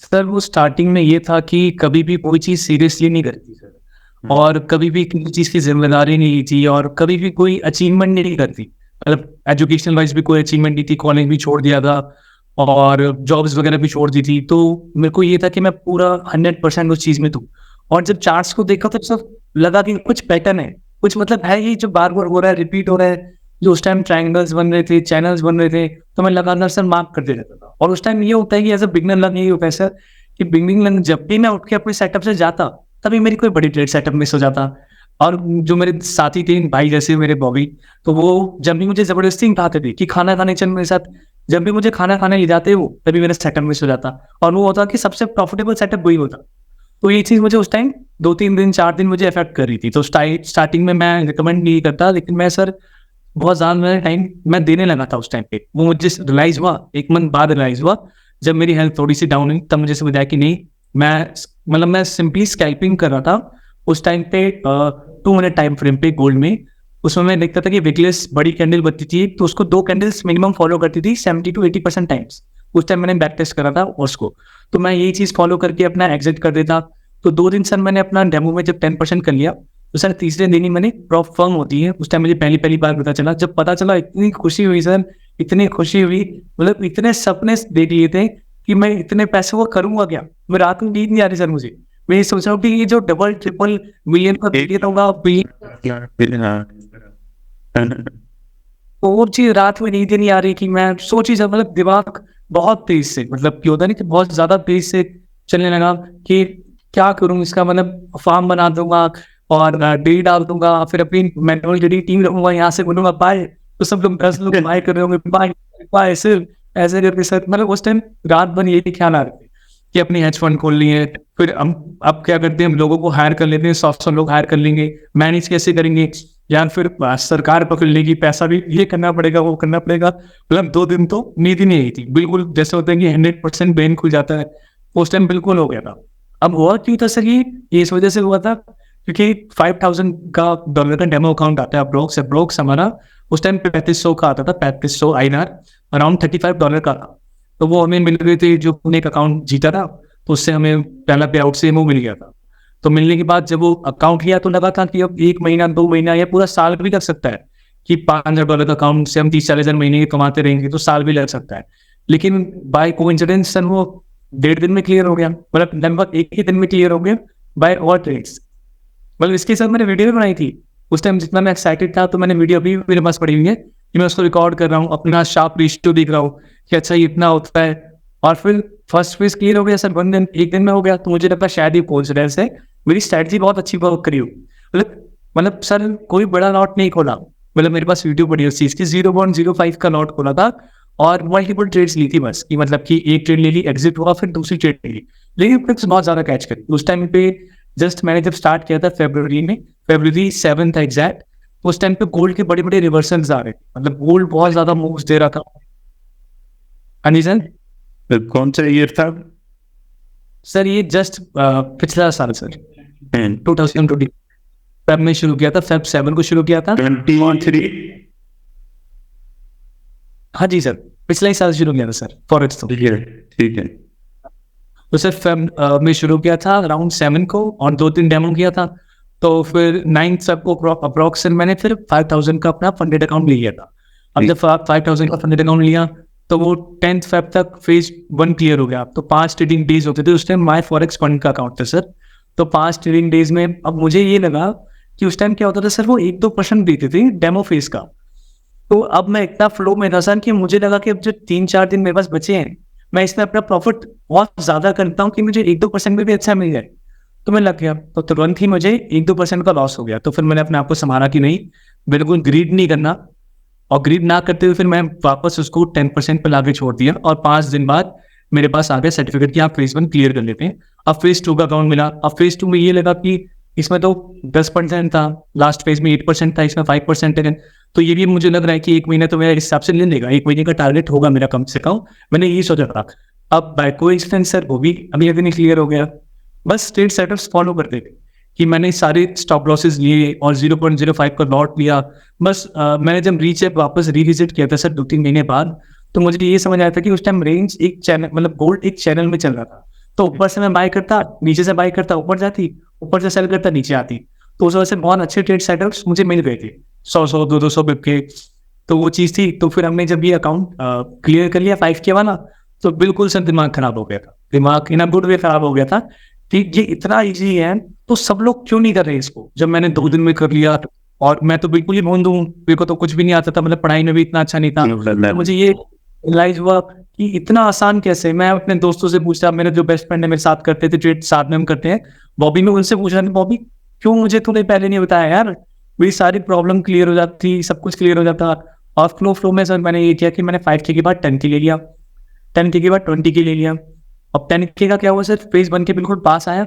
सर वो स्टार्टिंग में ये था कि कभी भी कोई चीज़ सीरियसली नहीं करती सर, और कभी भी किसी चीज़ की जिम्मेदारी नहीं ली थी, और कभी भी कोई अचीवमेंट नहीं करती। मतलब एजुकेशनल वाइज भी कोई अचीवमेंट नहीं थी, कॉलेज भी छोड़ दिया था और जॉब्स वगैरह भी छोड़ दी थी। तो मेरे को ये था कि मैं पूरा 100% उस चीज़ में दूँ। और जब चार्ट्स को देखा तो सब लगा कि कुछ पैटर्न है, कुछ मतलब है ये जो बार बार हो रहा है, रिपीट हो रहा है। जो उस टाइम ट्रायंगल्स बन रहे थे, चैनल्स बन रहे थे, तो मैं लगातार सर मार्क करते रहता था। और उस टाइम ये होता है कि एज अ बिगनर लर्न यही होता है सर कि बिगनिंग लर्न जब भी मैं उठ के अपने सेटअप से जाता, तभी मेरी कोई बड़ी ट्रेड सेटअप मिस हो जाता। और जो मेरे साथी थे भाई जैसे मेरे बॉबी, तो वो जब भी मुझे जबरदस्ती उठाते थे कि खाना खाने चल मेरे साथ, जब भी मुझे खाना खाने ले जाते वो, तभी मेरा सेटअप मिस हो जाता। और वो होता कि सबसे प्रॉफिटेबल सेटअप वही होता। तो ये चीज़ मुझे उस टाइम 2-3 दिन 4 दिन मुझे अफेक्ट कर रही थी। तो स्टार्टिंग में मैं रिकमेंड नहीं करता, लेकिन मैं सर बहुत ज़्यादा टाइम मैं देने लगा था उस टाइम पे। वो मुझे रियलाइज़ हुआ, 1 मंथ बाद रियलाइज़ हुआ, जब मेरी हेल्थ थोड़ी सी डाउन हुई, तब मुझे समझ आया कि नहीं, मैं सिंपली स्कैल्पिंग कर रहा था उस टाइम पे 2 मिनट टाइम फ्रेम पे गोल्ड में। उसमें मैं देखता था कि विकलेस बड़ी कैंडल बनती थी, तो उसको 2 कैंडल्स मिनिमम फॉलो करती थी 70-80% टाइम्स। उस टाइम मैंने बैक टेस्ट करा था उसको, तो मैं यही चीज़ फॉलो करके अपना एग्जिट कर देता। तो 2 दिन सर मैंने अपना डेमो में जब 10% कर लिया, तो सर तीसरे दिन ही मैंने प्रॉप फर्म होती है, उस टाइम मुझे पहली बार पता चला। जब पता चला इतनी खुशी हुई सर, इतनी खुशी हुई, मतलब इतने सपने देख लिए थे कि मैं इतने पैसे को करूँगा क्या? मैं रात में नींद नहीं आ रही सर मुझे। मैं ये सोच रहा हूँ कि ये जो डबल ट्रिपल मिलियन का टारगेट होगा, तो वो चीज़ रात में नींद ही नहीं आ रही कि मैं सोची जब, मतलब दिमाग बहुत तेज से, मतलब कि होता नहीं कि बहुत ज़्यादा तेज से चलने लगा कि क्या करूँ इसका, मतलब फार्म बना दूंगा और डे डाल दूंगा, फिर अपनी मैनुअल जेडी टीम रखूंगा, यहाँ से बोलूंगा बाय, तो सब लोग 10 लोग बाय कर रहे होंगे, बाय बाय, सिर्फ ऐसे करके सर, मतलब उस टाइम रात भर यही ख्याल आ रहे थे कि अपनी हेज फंड खोल लिए। फिर हम अब क्या करते हैं, हम लोगों को हायर कर लेते हैं, 100 लोग हायर कर लेंगे, मैनेज कैसे करेंगे, या फिर सरकार पकड़ लेगी, पैसा भी ये करना पड़ेगा वो करना पड़ेगा। मतलब 2 दिन तो नींद ही नहीं आई थी बिल्कुल, जैसे होता है कि 100% ब्रेन खुल जाता है, उस टाइम बिल्कुल हो गया था। अब हुआ क्यों था सर, ये इस वजह से हुआ था क्योंकि $5,000 का डेमो अकाउंट आता है अप्रोक्स हमारा उस टाइम 3500 का आता था, 3500 INR, अराउंड $35 का था। तो वो हमें मिल गए थे, जो एक अकाउंट जीता था, तो उससे हमें पहला पे आउट से वो मिल गया था। तो मिलने के बाद जब वो अकाउंट लिया तो लगा था कि अब 1 महीना 2 महीना या पूरा साल भी लग सकता है, कि $5,000 का अकाउंट से हम 30-40 महीने के कमाते रहेंगे तो साल भी लग सकता है। लेकिन बाय कोइंसिडेंस सर वो 1.5 दिन में क्लियर हो गया, मतलब लगभग 1 ही दिन में क्लियर हो गया बाय ऑल ट्रेड्स। मतलब इसके साथ मैंने वीडियो भी बनाई थी उस टाइम, जितना मैं एक्साइटेड था, तो मैंने वीडियो अभी मेरे पास पड़ी हुई है कि मैं उसको रिकॉर्ड कर रहा हूँ, अपना शार्प रेशियो देख रहा हूँ कि अच्छा ये इतना होता है। और फिर फर्स्ट फेज क्लियर हो गया सर, 1 दिन 1 दिन में हो गया, तो मुझे लगता है शायद ये कोइंसिडेंस है मेरी स्ट्रैटेजी बहुत अच्छी वर्क करी हो, मतलब सर कोई बड़ा लॉट नहीं खोला, मतलब मेरे पास वीडियो पड़ी उस चीज़ की, 0.05 का लॉट खोला था और मल्टीपल ट्रेड्स ली थी बस, कि मतलब कि एक ट्रेड ले ली, एग्जिट हुआ, फिर दूसरी ट्रेड ले ली, लेकिन फिक्स बहुत ज़्यादा कैच करी उस टाइम पे। जस्ट मैंने जब स्टार्ट किया था फरवरी 7 था एग्जैक्ट, उस टाइम पे गोल्ड के बड़े बड़े रिवर्सल्स आ रहे थे, मतलब गोल्ड बहुत ज़्यादा मूव्स दे रहा था। हाँ जी सर। कौन सा ईयर था? सर ये जस्ट पिछला साल सर, 2020 फेब में शुरू किया था, फेब 7 को शुरू किया था। 2023। हाँ जी सर, पिछले ही साल शुरू किया था सर फॉरेक्स तो। ठीक है। तो सर फेब में शुरू किया था अराउंड 7 को, और 2-3 डेमो किया था। तो फिर 9 फेब को अप्रॉक्स मैंने फिर 5000 का अपना फंडेड अकाउंट लिया था। अब जब 5000 का फंडेड अकाउंट लिया तो वो 10th फेब तक फेज 1 क्लियर हो गया। तो 5 ट्रेडिंग डेज होते थे उस टाइम, माई फॉरेक्स फंड का अकाउंट था सर। तो 5 ट्रेडिंग डेज में अब मुझे ये लगा कि उस टाइम क्या होता था सर, वो 1-2% देते थे डेमो फेज का। तो अब मैं इतना फ्लो में था सर कि मुझे लगा कि अब जो 3-4 दिन मेरे पास बचे हैं, मैं इसमें अपना प्रॉफिट बहुत ज्यादा करता हूँ कि मुझे 1-2% में भी अच्छा मिल जाए। तो मैं लग गया, तो तुरंत ही मुझे 1-2% का लॉस हो गया। तो फिर मैंने अपने आप को संभाला कि नहीं, बिल्कुल ग्रीड नहीं करना, और ग्रीड ना करते हुए फिर मैं वापस उसको 10% पर लाके छोड़ दिया। और 5 दिन बाद मेरे पास आ गया सर्टिफिकेट कि आप फेज 1 क्लियर कर लेते हैं। अब फेज 2 का अकाउंट मिला। अब फेज 2 में ये लगा कि इसमें तो 10% था, लास्ट फेज में 8% था, इसमें 5% है। तो ये भी मुझे लग रहा है कि 1 महीने तो मेरा इस हिसाब से ले लेगा, 1 महीने का टारगेट होगा मेरा कम से कम, मैंने यही सोचा था। अब बाय कोइंसिडेंस सर वो भी अभी नहीं क्लियर हो गया। बस ट्रेड सेटअप्स फॉलो करते थे कि मैंने सारे स्टॉप लॉसेस लिए और 0.05 का लॉट लिया। बस मैंने जब रीचेक वापस रिविजिट किया था सर 2-3 महीने बाद, तो मुझे ये समझ आया था कि उस टाइम रेंज एक चैनल, मतलब गोल्ड एक चैनल में चल रहा था। तो ऊपर से मैं बाय करता, नीचे से बाय करता, ऊपर जाती, ऊपर से सेल करता, नीचे आती। तो उस वजह से बहुत अच्छे ट्रेड सेटअप्स मुझे मिल गए थे, 100 200 बिप के। तो वो चीज़ थी। तो फिर हमने जब ये अकाउंट क्लियर कर लिया 5 के वाला, तो बिल्कुल सर दिमाग खराब हो गया था, दिमाग इन अ गुड वे खराब हो गया था। ठीक, ये इतना इजी है तो सब लोग क्यों नहीं कर रहे इसको। जब मैंने 2 दिन में कर लिया, और मैं तो बिल्कुल ही भूल दूं, मेरे को तो कुछ भी नहीं आता था, मतलब पढ़ाई में भी इतना अच्छा नहीं था। तो मुझे ये रियलाइज हुआ कि इतना आसान कैसे। मैं अपने दोस्तों से पूछता, मेरे जो बेस्ट फ्रेंड है मेरे साथ करते थे ट्रेड, साथ में हम करते हैं, बॉबी, में उनसे पूछ रहा था, बॉबी क्यों मुझे तूने पहले नहीं बताया यार, मेरी सारी प्रॉब्लम क्लियर हो जाती, सब कुछ क्लियर हो जाता। और फ्लो में सर मैंने ये किया कि मैंने 5K के बाद 10K ले लिया, 10K के बाद 20K ले लिया। अब 10K का क्या हुआ सर, फेज 1 के बिल्कुल पास आया।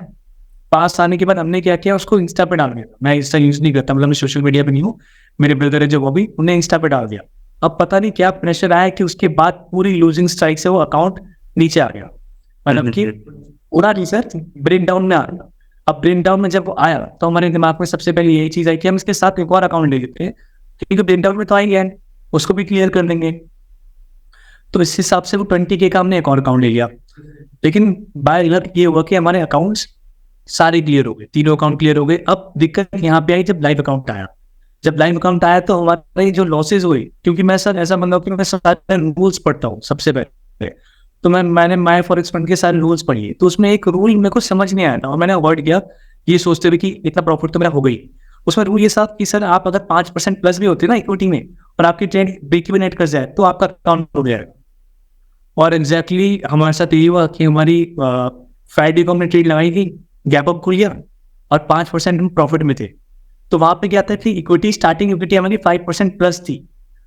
पास आने के बाद हमने क्या किया, उसको इंस्टा पे डाल दिया। मैं इंस्टा यूज नहीं करता, मतलब मैं सोशल मीडिया पे नहीं हूँ, मेरे ब्रदर है जो वो भी, उन्हें इंस्टा पे डाल दिया। अब पता नहीं क्या प्रेशर आया कि उसके बाद पूरी लूजिंग स्ट्राइक से वो अकाउंट नीचे आ गया, मतलब कि पूरा नहीं सर, ब्रेक डाउन में आ गया। अब ब्रेक डाउन में जब वो आया तो हमारे दिमाग में सबसे पहले यही चीज आई कि हम इसके साथ एक और अकाउंट ले लेते हैं, क्योंकि ब्रेक डाउन में तो आएंगे, उसको भी क्लियर कर देंगे। तो इस हिसाब से वो 20K का हमने एक और अकाउंट ले लिया। लेकिन बाय लक ये हुआ कि हमारे अकाउंट्स सारे क्लियर हो गए, तीनों अकाउंट क्लियर हो गए। अब दिक्कत यहाँ पे आई जब लाइव अकाउंट आया। जब लाइव अकाउंट आया तो हमारे जो लॉसेज हुए, क्योंकि मैं सर ऐसा बंदा हूँ कि मैं सारे रूल्स पढ़ता हूँ सबसे पहले, तो मैंने माई फॉरेक्स फंड के सारे रूल्स पढ़िए। तो उसमें एक रूल मेरे को समझ नहीं आया था और मैंने अवॉइड किया, ये सोचते हुए कि इतना प्रॉफिट तो मेरा हो गई। उसमें रूल ये साथ कि सर आप अगर 5% प्लस भी होते ना इक्विटी में, और आपकी ट्रेड ब्रेक इवन नेट कर जाए, तो आपका अकाउंट हो जाएगा। और एग्जैक्टली हमारे साथ यही हुआ कि हमारी फ्राइडे को हमने ट्रेड लगाई थी, गैप अप खुल गया और 5% हम प्रॉफिट में थे। तो वहां पे क्या था कि इक्विटी, स्टार्टिंग इक्विटी हमारी 5% प्लस थी।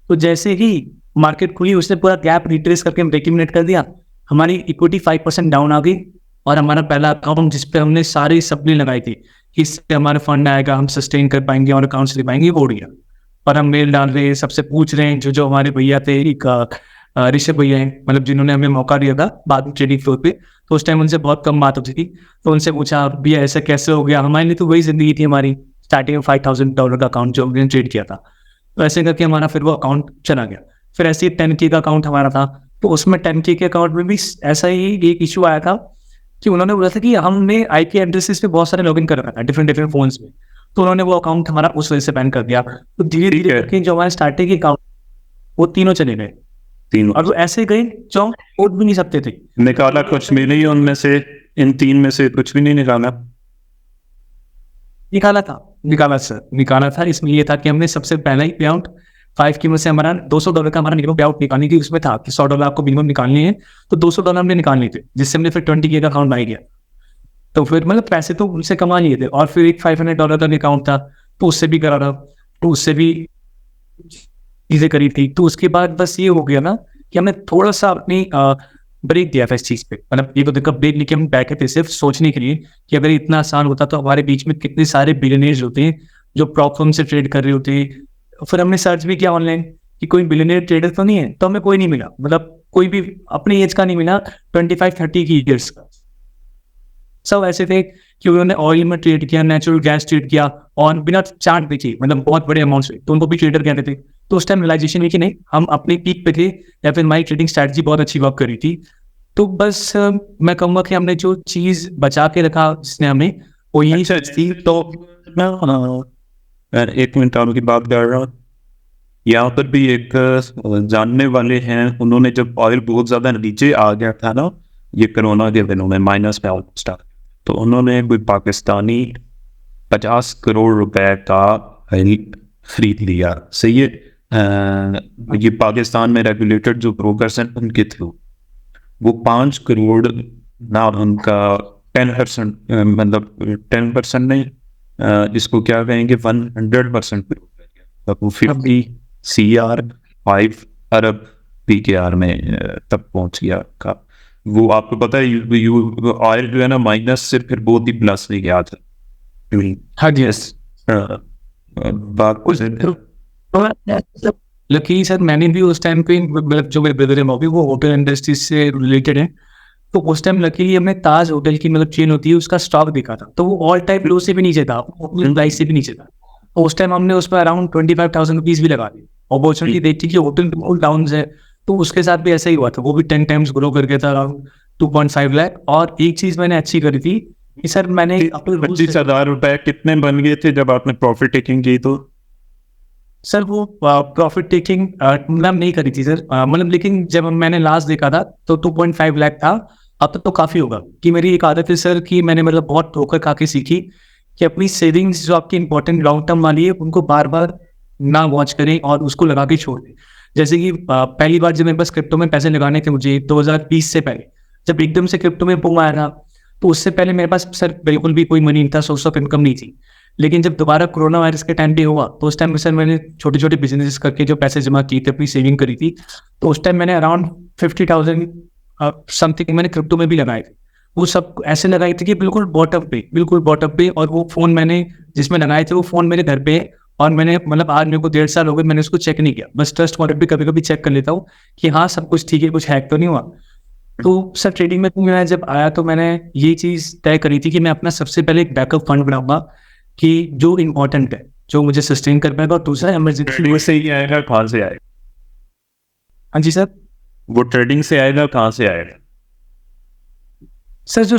तो जैसे ही मार्केट खुली, उसने पूरा गैप रिट्रेस करके ब्रेक इवन नेट कर दिया, हमारी इक्विटी 5% डाउन आ गई। और हमारा पहला अकाउंट जिसपे हमने सारी सप्ली लगाई थी कि इससे हमारा फंड आएगा, हम सस्टेन कर पाएंगे और अकाउंट्स ले पाएंगे, वो उड़ गया। और हम मेल डाल रहे हैं, सबसे पूछ रहे हैं, जो हमारे भैया थे, एक ऋषभ भैया हैं, मतलब जिन्होंने हमें मौका दिया था बाद में ट्रेडिंग फ्लोर पे। तो उस टाइम उनसे बहुत कम बात होती थी, तो उनसे पूछा भैया ऐसा कैसे हो गया, हमारे लिए तो वही जिंदगी थी हमारी, स्टार्टिंग में $5,000 का अकाउंट जो हमने ट्रेड किया था। तो ऐसे करके हमारा फिर वो अकाउंट चला गया। फिर ऐसे ही 10K का अकाउंट हमारा था, तो उसमें 10K के अकाउंट में भी ऐसा ही एक इशू आया था कि उन्होंने बोला था कि हमने IP एड्रेसेस पे बहुत सारे लॉगिन कर रखा था डिफरेंट फोन्स में, तो उन्होंने वो अकाउंट हमारा उस वजह से बैन कर दिया। तो धीरे धीरे करके जो हमारे स्टार्टिंग के अकाउंट वो तीनों चले गए, तीनों। और वो ऐसे गए जो खोल भी नहीं सकते थे। निकाला कुछ भी नहीं उनमें से, इन 3 में से कुछ भी नहीं निकाला? निकाला था। इसमें ये था कि हमने सबसे पहला ही पे आउट 5K में से हमारा $200 का हमारा मिनिमम पे आउट निकालनी थी। उसमें था कि $100 आपको मिनिमम निकालनी है, तो $200 हमने निकालने थे, जिससे हमने फिर 20K का अकाउंट बनाई गया। तो फिर मतलब पैसे तो उनसे कमा लिए थे, और फिर एक $500 का अकाउंट था, तो उससे भी करा रहा, तो उससे भी चीजें करी थी। तो उसके बाद बस ये हो गया ना कि हमने थोड़ा सा अपनी ब्रेक दिया था इस चीज पे। मतलब ये तो देखो ब्रेक लेके हम बैठे थे सिर्फ सोचने के लिए कि अगर इतना आसान होता तो हमारे बीच में कितने सारे बिलियनियर्स होते हैं जो प्रॉप फर्म से ट्रेड कर रहे होते। फिर हमने सर्च भी किया ऑनलाइन कि कोई बिलियनियर ट्रेडर तो नहीं है, तो हमें कोई नहीं मिला, मतलब कोई भी अपनी एज का नहीं मिला, 25-30 की ईयर्स का। सब ऐसे थे कि उन्होंने ऑयल में ट्रेड किया, नेचुरल गैस ट्रेड किया, और बिना चार्ट देखे, मतलब बहुत बड़े अमाउंट से, तो उनको भी ट्रेडर कहते थे। तो उस टाइम रियलाइजेशन हुई कि नहीं, हम अपने पीक पे थे, या फिर हमारी ट्रेडिंग स्ट्रैटेजी बहुत अच्छी वर्क कर रही थी। तो बस मैं कहूँगा कि हमने जो चीज बचा के रखा जिसने हमें, वो यही अच्छा थी। तो मैं 1 मिनट आपकी बात कर रहा हूँ। यहाँ पर भी एक जानने वाले हैं, उन्होंने जब ऑयल बहुत ज्यादा नीचे आ गया था ना, ये कोरोना के दिनों में माइनस में ऑलमोस्ट, तो उन्होंने कोई पाकिस्तानी 50 करोड़ रुपए का खरीद लिया। सही है। ये पाकिस्तान में रेगुलेटेड जो ब्रोकर्स हैं उनके थ्रू वो 5 करोड़ ना, उनका 10%, मतलब 10% नहीं, इसको क्या कहेंगे, 100%, वो 50 CR 5 अरब PKR में तक पहुंच गया का। वो आपको पता है ऑयल जो है ना, माइनस से फिर बहुत ही प्लस में गया था। हाँ जी, यस। बात लकी सर, मैंने भी उस टाइम पे, मतलब जो मेरे ब्रदर है वो होटल इंडस्ट्री से रिलेटेड है, तो उस टाइम लकीली हमने ताज होटल की मतलब चेन होती है उसका स्टॉक देखा था, तो वो ऑल टाइम लो से भी नीचे था, प्राइस से भी नीचे था। तो उस टाइम हमने उस पर अराउंड 25,000 रुपीज भी लगा दी। अपॉर्चुनिटी देखी कि होटल बिल्कुल डाउन है, तो उसके साथ भी ऐसा ही हुआ था, वो भी 10 टाइम्स ग्रो करके था, अराउंड 2.5 लाख। और एक चीज मैंने अच्छी करी थी कि सर मैंने 25,000 रुपए कितने बन गए थे जब आपने प्रॉफिट टेकिंग की? तो सर वो प्रॉफिट टेकिंग मतलब नहीं करी थी सर, मतलब लेकिन जब मैंने लास्ट देखा था तो 2.5 लाख था। अब तक तो काफी होगा। कि मेरी एक आदत है सर कि मैंने मतलब बहुत ठोकर खा के सीखी कि अपनी सेविंग्स जो आपकी इंपॉर्टेंट लॉन्ग टर्म वाली है उनको बार बार ना वॉच करें और उसको लगा के छोड़ दें। जैसे कि पहली बार जब मेरे पास क्रिप्टो में पैसे लगाने थे मुझे 2020 से पहले, जब एकदम से क्रिप्टो में बूम आया था, तो उससे पहले मेरे पास सर बिल्कुल भी कोई मनी नहीं था, सोर्स ऑफ इनकम नहीं थी। लेकिन जब दोबारा कोरोना वायरस के टाइम पे हुआ तो उस टाइम में सर मैंने छोटे छोटे बिजनेस करके जो पैसे जमा किए थे, अपनी सेविंग करी थी, तो उस टाइम मैंने अराउंड 50,000 समथिंग मैंने क्रिप्टो में भी लगाए थे। वो सब ऐसे लगाए थे कि बिल्कुल बॉटम पे। और वो फोन मैंने जिसमें लगाए थे वो फोन मेरे घर पे है, और मैंने मतलब आज मेरे को 1.5 साल हो गए, मैंने उसको चेक नहीं किया। बस ट्रस्ट वॉलेट भी कभी कभी चेक कर लेता हूँ कि हाँ सब कुछ ठीक है, कुछ हैक तो नहीं हुआ। तो सर ट्रेडिंग में मैं जब आया तो मैंने ये चीज तय करी थी कि मैं अपना सबसे पहले एक बैकअप फंड बनाऊंगा कि जो इम्पोर्टेंट है, जो मुझे सस्टेन कर पाएगा, और दूसरा इमरजेंसी। से ही आएगा, कहाँ से आएगा? हाँ जी सर। वो ट्रेडिंग से आएगा, कहाँ से आएगा? सर जो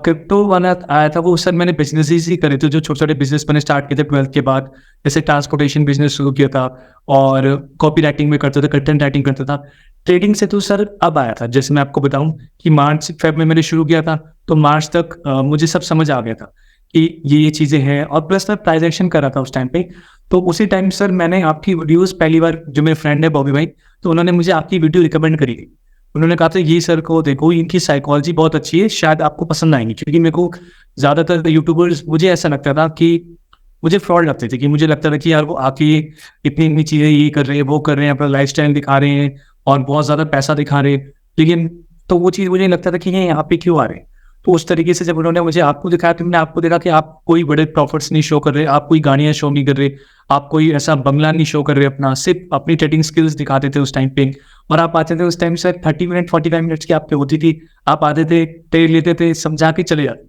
क्रिप्टो वाला आया था वो सर मैंने बिजनेस ही करे थे, जो छोटे छोटे बिजनेस मैंने स्टार्ट किए थे 12th के बाद। जैसे ट्रांसपोर्टेशन बिजनेस शुरू किया था, और कॉपी राइटिंग में करता था, कंटेंट राइटिंग करता था। ट्रेडिंग से तो सर अब आया था, जैसे मैं आपको बताऊं कि मार्च फेब में मैंने शुरू किया था, तो मार्च तक मुझे सब समझ आ गया था कि ये चीज़ें हैं। और प्लस मैं प्राइस एक्शन कर रहा था उस टाइम पे। तो उसी टाइम सर मैंने आपकी वीडियोस पहली बार, जो मेरे फ्रेंड है बॉबी भाई, तो उन्होंने मुझे आपकी वीडियो रिकमेंड करी थी। उन्होंने कहा था ये सर को देखो, इनकी साइकोलॉजी बहुत अच्छी है, शायद आपको पसंद आएंगी। क्योंकि मेरे को ज़्यादातर यूट्यूबर्स, मुझे ऐसा लगता था कि मुझे फ्रॉड लगते थे, कि मुझे लगता था कि यार वो आके इतनी इतनी चीज़ें ये कर रहे हैं, वो कर रहे हैं, अपना लाइफस्टाइल दिखा रहे हैं और बहुत ज़्यादा पैसा दिखा रहे हैं। लेकिन तो वो चीज़ मुझे लगता था कि ये यहाँ पे क्यों आ रहे हैं। तो उस तरीके से जब उन्होंने मुझे आपको दिखाया, तो मैंने आपको देखा कि आप कोई बड़े प्रॉफिट्स नहीं शो कर रहे, आप कोई गाड़ियाँ शो नहीं कर रहे, आप कोई ऐसा बंगला नहीं शो कर रहे अपना, सिर्फ अपनी ट्रेडिंग स्किल्स दिखाते थे उस टाइम पे। और आप आते थे उस टाइम सर 30 मिनट 45 मिनट्स की आपकी होती थी, आप आते थे, ट्रेड लेते थे, समझा के चले जाते।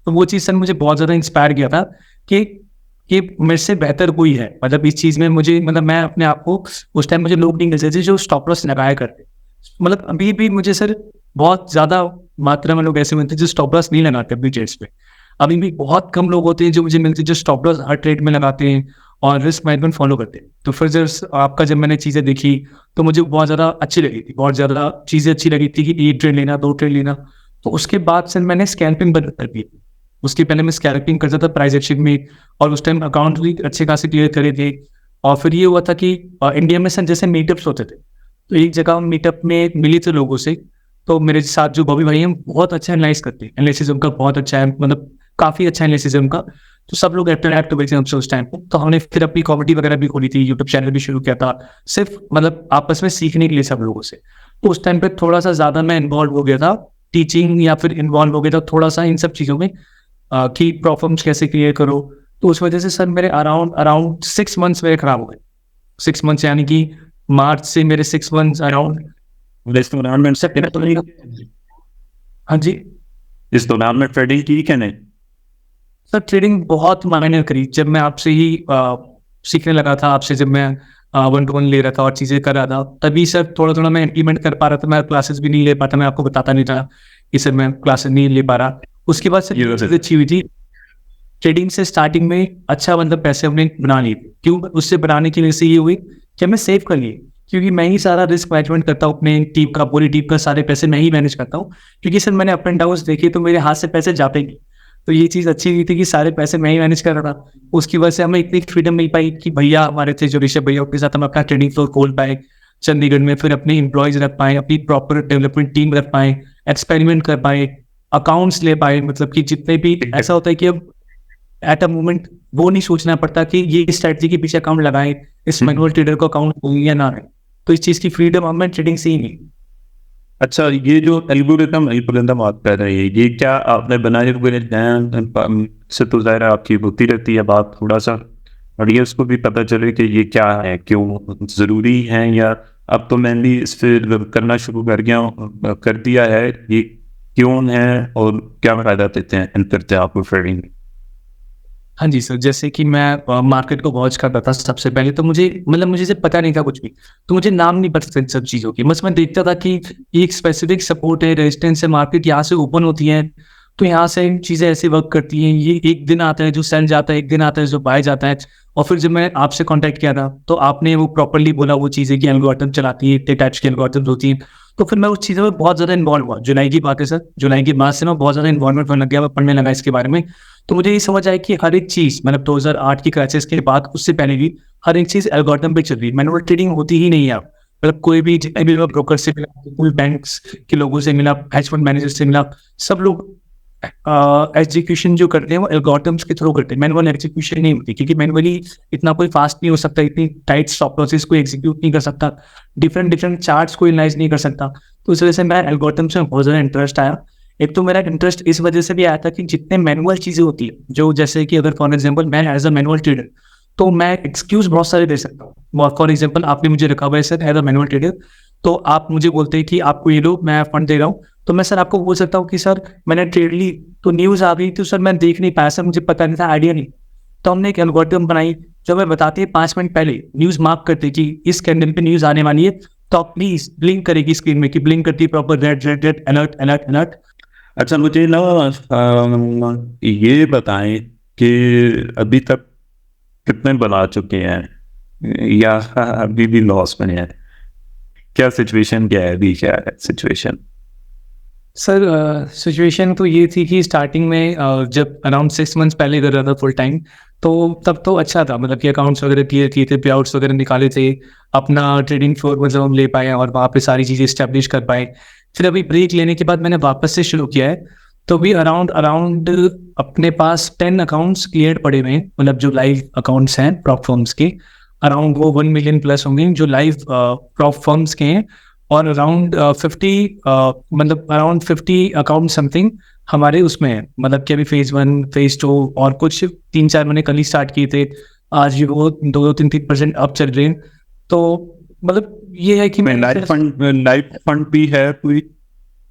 तो वो चीज़ सर मुझे बहुत ज़्यादा इंस्पायर किया था कि मेरे से बेहतर कोई है, मतलब इस चीज़ में मुझे, मतलब मैं अपने आप को, उस टाइम मुझे लोग नहीं कहते थे जो स्टॉप लॉस लगाया करते। मतलब अभी भी मुझे सर बहुत ज़्यादा मात्रा में लोग ऐसे मिलते हैं जो स्टॉप लॉस नहीं लगाते अपनी ट्रेड्स पे। अभी भी बहुत कम लोग होते हैं जो मुझे मिलते हैं जो स्टॉप लॉस हर ट्रेड में लगाते हैं और रिस्क मैनेजमेंट फॉलो करते हैं। तो फिर जब मैंने चीज़ें देखी तो मुझे बहुत ज़्यादा अच्छी लगी थी, बहुत ज़्यादा चीज़ें अच्छी लगी थी कि 1 ट्रेड लेना, 2 ट्रेड लेना। तो उसके बाद सर मैंने स्कैल्पिंग बंद कर दी। उसके पहले मैं स्कैल्पिंग करता था प्राइस एक्शन में, और उस टाइम अकाउंट भी अच्छे खासे क्लियर करे थे। और फिर ये हुआ था कि इंडिया में सर जैसे मीटअप्स होते थे, तो एक जगह मीटअप में मिली थे लोगों से, तो मेरे साथ जो बॉबी भाई हैं बहुत अच्छा एनालाइज करते हैं, एनालिसिस उनका बहुत अच्छा है, मतलब काफ़ी अच्छा एनालिसिस है उनका। तो सब लोग एक्ट हुए थे हमसे उस टाइम पे, तो हमने फिर अपनी कॉमेडी वगैरह भी खोली थी, यूट्यूब चैनल भी शुरू किया था, सिर्फ मतलब आपस में सीखने के लिए सब लोगों से। तो उस टाइम पे थोड़ा सा ज़्यादा मैं इन्वॉल्व हो गया था टीचिंग, या फिर इन्वॉल्व हो गया था थोड़ा सा इन सब चीज़ों में, कि परफॉर्म्स कैसे क्रिएट करो। तो उस वजह से सर मेरे अराउंड अराउंड 6 मंथ्स मेरे खराब हो गए। 6 मंथ्स यानी कि मार्च से मेरे 6 मंथ्स अराउंड। इस दौरान में हाँ जी इस दौरान में ट्रेडिंग की क्या नहीं? सर, ट्रेडिंग बहुत मायने करी जब मैं आपसे ही सीखने लगा था, आपसे जब मैं 1-to-1 ले रहा था और चीज़ें कर रहा था, तभी सर थोड़ा थोड़ा मैं इम्प्लीमेंट कर पा रहा था। मैं क्लासेस भी नहीं ले पाता, मैं आपको बताता नहीं था कि सर मैं क्लासेस नहीं ले पा रहा। उसके बाद सर ये चीज़ अच्छी हुई थी, ट्रेडिंग से स्टार्टिंग में अच्छा मतलब पैसे हमने बना लिए। क्यों? उससे बनाने की वजह से ये हुई कि हमें सेव कर लिए, क्योंकि मैं ही सारा रिस्क मैनेजमेंट करता हूँ अपने टीम का, पूरी टीम का सारे पैसे मैं ही मैनेज करता हूँ। क्योंकि सर मैंने अप एंड डाउन्स देखे तो मेरे हाथ से पैसे जाते ही नहीं। तो ये चीज़ अच्छी हुई थी कि सारे पैसे मैं ही मैनेज कर रहा था। उसकी वजह से हमें इतनी फ्रीडम मिल पाई कि भैया हमारे थे जो ऋषभ भैया, उनके साथ हम अपना ट्रेडिंग फ्लोर खोल पाए चंडीगढ़ में, फिर अपने एम्प्लॉयज रख पाए, अपनी प्रॉपर डेवलपमेंट टीम रख पाए, एक्सपेरिमेंट कर पाए, अकाउंट्स ले पाए। मतलब कि जितने भी ऐसा होता है कि अब एट अ मोमेंट वो नहीं सोचना पड़ता कि ये स्ट्रैटेजी के पीछे अकाउंट लगाए, इस मैनुअल ट्रेडर को अकाउंट या ना रहे। तो इस चीज़ की फ्रीडम हमें ट्रेडिंग से ही नहीं। अच्छा, ये जो एल्गोरिदम आप कर रहे हैं, ये क्या आपने बनाए हुए हैं? से तो ज़ाहिर है आपकी होती रहती है बात, थोड़ा सा ऑडियंस को भी पता चले कि ये क्या है, क्यों ज़रूरी है, या अब तो मैंने इस पर करना शुरू कर दिया है, ये क्यों है और क्या फ़ायदा देते हैं करते हैं आपको ट्रेडिंग? हाँ जी सर, जैसे कि मैं मार्केट को वॉच करता था सबसे पहले, तो मुझे मतलब मुझे से पता नहीं था कुछ भी, तो मुझे नाम नहीं पता था इन सब चीज़ों की। बस मैं देखता था कि एक स्पेसिफिक सपोर्ट है, रेजिस्टेंस है, मार्केट यहाँ से ओपन होती है, तो यहाँ से चीज़ें ऐसे वर्क करती हैं। ये एक दिन आता है जो सेल जाता है, एक दिन आता है जो बाय जाता है। और फिर जब मैं आपसे कॉन्टैक्ट किया था, तो आपने वो प्रॉपरली बोला वो चीज़ें कि एल्गोरिथम चलाती है, इतने टाइप्स की एल्गोरिथम्स होती हैं। तो फिर मैं उस चीज़ों में बहुत ज़्यादा इन्वॉल्व हुआ। जुलाई की बात है सर, जुलाई के बाद से मैं बहुत ज़्यादा इन्वॉल्वमेंट होने लग गया, मैं पढ़ने लगा इसके बारे में। तो मुझे ये समझ आया कि हर एक चीज़, मतलब 2008 की क्राइसिस के बाद, उससे पहले भी हर एक चीज़ एल्गोरिथम पे चल रही है। मैनुअल ट्रेडिंग होती ही नहीं है अब। मतलब कोई भी, जितने भी ब्रोकर से मिला, कोई बैंक्स के लोगों से मिला, हेज फंड मैनेजर से मिला, सब लोग एग्जीक्यूशन जो करते हैं वो एल्गोरिथम्स के थ्रू करते हैं। मैनुअल एग्जीक्यूशन नहीं होती, क्योंकि मैनुअली इतना कोई फास्ट नहीं हो सकता, इतनी टाइट स्टॉप लॉसेस को एग्जीक्यूट नहीं कर सकता, डिफरेंट डिफरेंट चार्ट्स को एनालाइज नहीं कर सकता। तो इस वजह से मैं एल्गोरिथम्स में बहुत ज़्यादा इंटरेस्ट आया। एक तो मेरा इंटरेस्ट इस वजह से भी आया था कि जितने मैनुअल चीज़ें होती है, जो जैसे कि अगर फॉर एग्जांपल मैं एज अ मैनुअल ट्रेडर, तो मैं एक्सक्यूज बहुत सारे दे सकता हूँ। फॉर एग्जांपल आपने मुझे रखा हुआ है sir as a manual trader, तो आप मुझे बोलते हैं कि आपको ये लो, मैं फंड दे रहा हूँ, तो मैं सर आपको बोल सकता हूँ कि सर मैंने ट्रेड ली, तो न्यूज़ आ गई, तो सर मैं देख नहीं पाया सर, मुझे पता नहीं था, आइडिया नहीं। तो हमने एक एल्गोरिथम बनाई जो हमें बताती है 5 मिनट पहले न्यूज़ मार्क करती है कि इस कैंडल पे न्यूज़ आने वाली है, तो आप प्लीज़ ब्लिंक करेगी स्क्रीन में, कि ब्लिंक करती है proper, red red red, alert alert alert. अच्छा, मुझे ना ये बताएं कि अभी तक कितने बना चुके हैं या अभी भी लॉस में है? क्या सिचुएशन, क्या है अभी, क्या है सिचुएशन? सर सिचुएशन तो ये थी कि स्टार्टिंग में जब अराउंड 6 मंथ्स पहले कर रहा था फुल टाइम, तो तब तो अच्छा था, मतलब कि अकाउंट्स वगैरह क्लियर किए थे, पे आउट्स वगैरह निकाले थे, अपना ट्रेडिंग फ्लोर मतलब हम ले पाए और वहाँ पे सारी चीज़ें इस्टेब्लिश कर पाए। फिर अभी ब्रेक लेने के बाद मैंने वापस से शुरू किया है, तो भी अराउंड अराउंड अपने पास 10 अकाउंट्स क्लियर पड़े हुए हैं, मतलब जो लाइव अकाउंट्स हैं प्रॉप फर्म्स के, अराउंड वो 1 मिलियन प्लस होंगे जो लाइव प्रॉप फर्म्स के हैं। और अराउंड 50 मतलब अराउंड 50 अकाउंट समथिंग हमारे उसमें है, मतलब कि अभी फेज 1 फेज 2 और कुछ 3-4 मैंने कल ही स्टार्ट किए थे, आज भी वो 2-3% अप चल रहे हैं। तो मतलब ये है कि लाइफ फंड भी है कोई?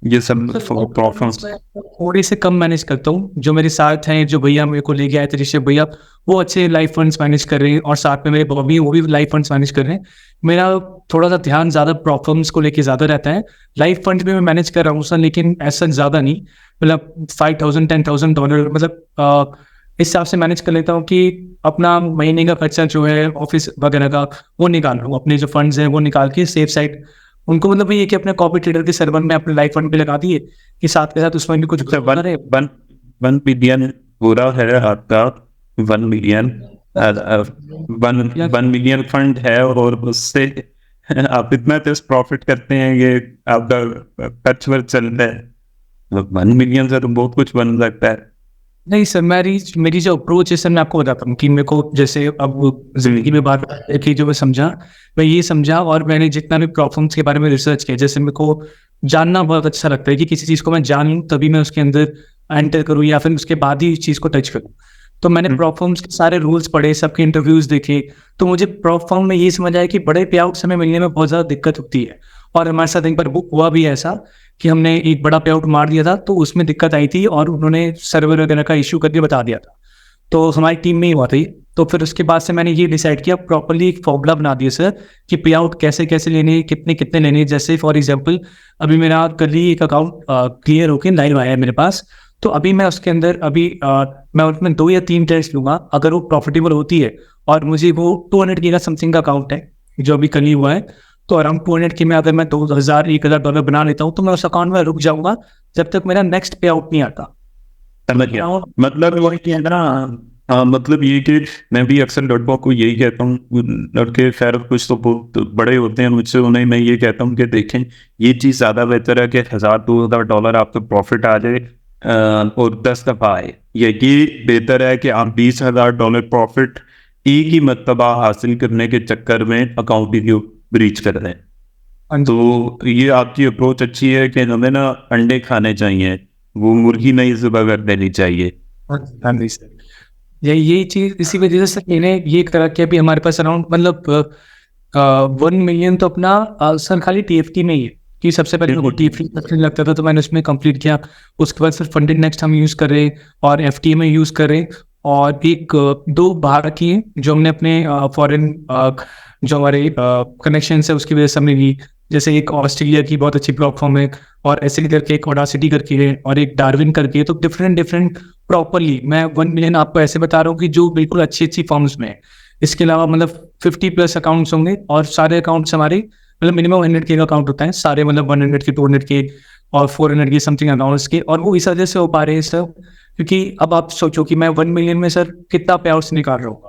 ये सब प्रॉब्लम्स थोड़े से कम मैनेज करता हूँ। जो मेरे साथ हैं, जो भैया मेरे को लेके आए थे ऋषभ भैया, वो अच्छे लाइफ फंड्स मैनेज कर रहे हैं, और साथ में मेरे बॉबी, वो भी लाइफ फंड्स मैनेज कर रहे हैं। मेरा थोड़ा सा ध्यान ज़्यादा प्रॉब्लम्स को लेके ज़्यादा रहता है। लाइफ फंड भी मैं मैनेज कर रहा हूँ सर, लेकिन ऐसा ज़्यादा नहीं, मतलब $5,000-10,000 मतलब इस हिसाब से मैनेज कर लेता हूँ कि अपना महीने का खर्चा जो है ऑफिस वगैरह का, वो निकाल रहा हूँ, अपने जो फंड्स हैं वो निकाल के सेफ साइड उनको, मतलब ये कि अपने कॉपी ट्रेडर के सर्वर में अपने लाइफ फंड पे लगा दिए, कि साथ के साथ उसमें भी कुछ वन बिलियन पूरा है आपका? 1 मिलियन 1 मिलियन फंड है, और उससे आप इतना टेस्ट प्रॉफिट करते हैं, ये आपका टच वर्क चलता है, मतलब 1 मिलियन से तो बहुत कुछ बन सकता है। नहीं सर, मेरी जो अप्रोच है सर, मैं आपको बताता हूँ कि मेरे को जैसे अब जिंदगी में बात की जो मैं ये समझा और मैंने जितना भी प्रॉब्लम्स के बारे में रिसर्च किया, जैसे मेरे को जानना बहुत अच्छा लगता है कि किसी चीज़ को मैं जान लूँ तभी मैं उसके अंदर एंटर करूँ या फिर उसके बाद ही इस चीज़ को टच करूँ। तो मैंने प्रॉब्लम्स के सारे रूल्स पढ़े, सबके इंटरव्यूज देखे, तो मुझे प्रॉब्लम में ये समझ आया कि बड़े पे आउट हमें मिलने में बहुत ज़्यादा दिक्कत होती है। और हमारे साथ एक बार बुक हुआ भी ऐसा कि हमने एक बड़ा पे आउट मार दिया था, तो उसमें दिक्कत आई थी और उन्होंने सर्वर वगैरह का इश्यू करके बता दिया था। तो हमारी टीम में ही हुआ था ये। तो फिर उसके बाद से मैंने ये डिसाइड किया, प्रॉपर्ली एक फॉर्मूला बना दिया सर कि पे आउट कैसे कैसे लेने, कितने कितने लेने। जैसे फॉर एग्जांपल अभी मेरा कल ही एक अकाउंट क्लियर होके लाइव आया है मेरे पास, तो अभी मैं उसके अंदर मैं उसमें 2 या 3 टेस्ट लूंगा। अगर वो प्रॉफिटेबल होती है और मुझे वो 200 के का समथिंग का अकाउंट है जो अभी कल ही हुआ है, तो अराउंड 200 के में अगर मैं $2,000-1,000 बना लेता हूँ तो मैं उस अकाउंट में रुक जाऊंगा जब तक मेरा नेक्स्ट पे आउट नहीं आता। समझ गया। मतलब वही है ना, हाँ, मतलब ये कि मैं भी अक्सर लड़कों को यही कहता हूँ, लड़के खैर कुछ तो बहुत बड़े होते हैं मुझसे, उन्हें मैं ये कहता हूँ कि देखें, ये चीज़ ज़्यादा बेहतर है कि $1,000-2,000 आपको प्रॉफिट आ जाए और 10 दफ़ा आए, ये बेहतर है कि आप $20,000 प्रॉफिट एक ही मरतबा हासिल करने के चक्कर में अकाउंट ही ब्रीच कर दें। तो ये आपकी अप्रोच अच्छी है कि हमें ना अंडे खाने चाहिए, वो मुर्गी नहीं ज़िबा कर देनी चाहिए। हाँ जी सर, यही चीज इसी वजह से इन्हें ये करा कि अभी हमारे पास अराउंड मतलब 1 मिलियन तो अपना सर खाली TFT में ही है कि सबसे पहले मेरे को TFT लगता था तो मैंने उसमें कंप्लीट किया। उसके बाद सर फंडेड नेक्स्ट हम यूज़ कर रहे हैं और FT में यूज़ कर रहे हैं, और एक 2 बाहर की है जो हमने अपने फॉरेन जो हमारे कनेक्शन है उसकी वजह से हमने ली। जैसे एक ऑस्ट्रेलिया की बहुत अच्छी प्लेटफॉर्म है, और ऐसे करके एक ऑडासिटी करके है, और एक डार्विन करके है। तो डिफरेंट प्रॉपरली मैं 1 मिलियन आपको ऐसे बता रहा हूँ कि जो बिल्कुल अच्छी फॉर्म्स में है। इसके अलावा मतलब 50+ अकाउंट्स होंगे, और सारे अकाउंट्स हमारे मतलब मिनिमम 100 के अकाउंट होता है सारे, मतलब 100 के, 200 के और 400 के समथिंग अकाउंट्स के। और वो इस वजह से हो पा रहे हैं सर क्योंकि अब आप सोचो कि मैं 1 मिलियन में सर कितना पे आउट्स निकाल रहा हूँ।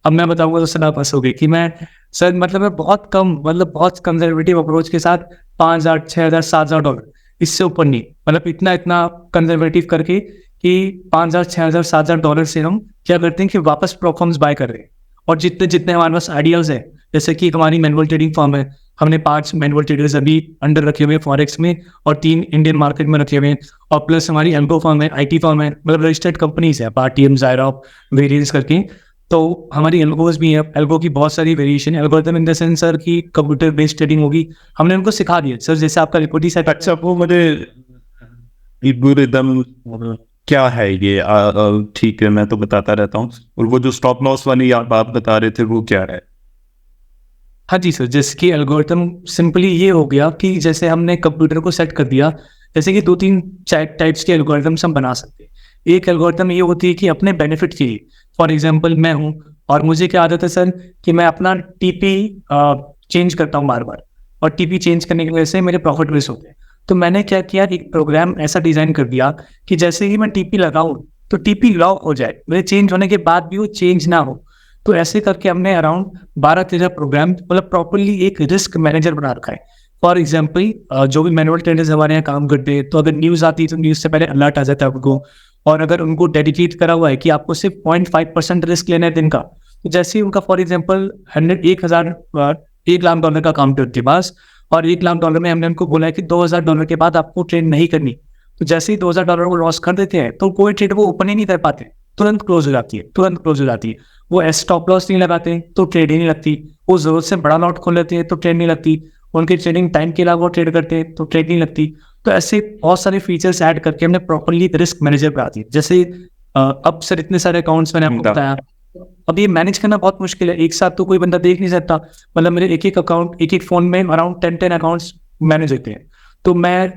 अब मैं बताऊंगा तो सर आप हंसोगे कि मैं सर मतलब मैं बहुत कम, मतलब बहुत कंजर्वेटिव अप्रोच के साथ $5,000, $6,000, $7,000 इससे ऊपर नहीं, मतलब इतना कंजर्वेटिव करके कि $5,000, $6,000, $7,000 से हम क्या करते हैं कि वापस प्रोफॉर्म्स बाय कर रहे हैं। और जितने हमारे पास आइडियाज है, जैसे कि हमारी मैनुअल ट्रेडिंग फॉर्म है, हमने 5 मैनुअल ट्रेडर्स अभी अंडर रखे हुए हैं फॉरेक्स में, और 3 इंडियन मार्केट में रखे हुए हैं, और प्लस हमारी एल्गो फॉर्म है, IT फॉर्म है, मतलब रजिस्टर्ड कंपनीज है, पार्टीएम, ज़ायरॉप, वेरियंस करके। तो हमारी एल्गोज भी है, एल्गो की बहुत सारी variation, algorithm in the sense sir की कंप्यूटर बेस्ड ट्रेडिंग होगी, हमने उनको सिखा दिया सर। जैसे आपका लिक्विडिटी सेट, अच्छा, वो मुझे एल्गोरिदम क्या है ये? ठीक है, मैं तो बताता रहता हूँ। और वो जो स्टॉप लॉस वाली आप बात बता रहे थे वो क्या है? हाँ जी सर, जैसे कि एल्गोरिथम सिंपली ये हो गया कि जैसे हमने कंप्यूटर को सेट कर दिया, जैसे कि 2-3 टाइप्स के एल्गोरिथम्स हम बना सकते हैं। एक एल्गोरिथम ये होती है कि अपने बेनिफिट के लिए, फॉर एग्जांपल मैं हूँ और मुझे क्या आदत है सर कि मैं अपना TP चेंज करता हूँ बार बार, और TP चेंज करने की वजह से मेरे प्रॉफिट मिस होते हैं। तो मैंने क्या किया, एक प्रोग्राम ऐसा डिजाइन कर दिया कि जैसे ही मैं TP लगाऊं तो TP लॉक हो जाए, मेरे चेंज होने के बाद भी वो चेंज ना हो। तो ऐसे करके हमने अराउंड 12-13 प्रोग्राम, मतलब प्रॉपरली एक रिस्क मैनेजर बना रखा है। फॉर एग्जाम्पल जो भी मैनुअल ट्रेडर्स हमारे यहाँ काम करते हैं, तो अगर न्यूज आती है तो न्यूज से पहले अलर्ट आ जाता है उनको, और अगर उनको डेडिकेट करा हुआ है कि आपको सिर्फ 0.5% रिस्क लेना है दिन का, तो जैसे ही उनका फॉर एग्जाम्पल $1,00,000 का अकाउंट है उनके पास, और $1,00,000 में हमने उनको बोला है कि $2,000 के बाद आपको ट्रेड नहीं करनी, तो जैसे ही $2,000 को लॉस कर देते हैं तो कोई ट्रेड वो ओपन ही नहीं कर पाते, तुरंत क्लोज हो जाती है। वो स्टॉप लॉस नहीं लगाते तो ट्रेड ही नहीं लगती, वो जरूरत से बड़ा लॉट खोल लेते हैं तो ट्रेड नहीं लगती, उनके ट्रेडिंग टाइम के अलावा वो ट्रेड करते हैं तो ट्रेड नहीं लगती। तो ऐसे बहुत सारे फीचर्स ऐड करके हमने प्रॉपरली रिस्क मैनेजर बना दी। जैसे अब सर इतने सारे अकाउंट्स मैंने आपको बताया, अब ये मैनेज करना बहुत मुश्किल है, एक साथ तो कोई बंदा देख नहीं सकता। मतलब मेरे एक अकाउंट, एक फोन में अराउंड 10 अकाउंट्स मैनेज होते हैं। तो मैं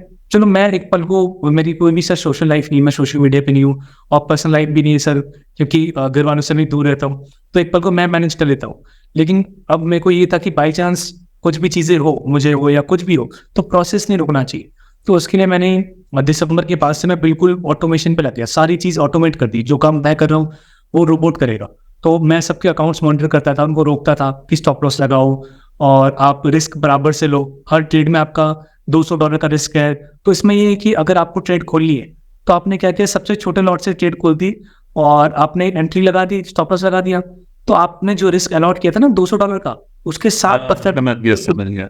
एक पल को, मेरी कोई भी सर सोशल लाइफ नहीं, मैं सोशल मीडिया पे नहीं हूँ, और पर्सनल लाइफ भी नहीं है सर, क्योंकि घर वालों से भी दूर रहता हूँ, तो एक पल को मैं मैनेज कर लेता हूँ। लेकिन अब मेरे को ये था कि बाई चांस कुछ भी चीज़ें हो, मुझे हो या कुछ भी हो, तो प्रोसेस नहीं रुकना चाहिए। तो उसके लिए मैंने दिसंबर के बाद से मैं बिल्कुल ऑटोमेशन पे लग गया, सारी चीज़ ऑटोमेट कर दी, जो काम मैं कर रहा हूँ वो रोबोट करेगा। तो मैं सबके अकाउंट्स मॉनिटर करता था, उनको रोकता था कि स्टॉप लॉस लगाओ, और आप रिस्क बराबर से लो। हर ट्रेड में आपका $200 का रिस्क है। तो इसमें ये है कि अगर आपको ट्रेड खोलनी है तो आपने क्या किया, सबसे छोटे लॉट से ट्रेड खोल दी और आपने एंट्री लगा दी, स्टॉप लॉस लगा दिया। तो आपने जो रिस्क अलॉट किया था ना $200 का, उसके 7% समझ गया।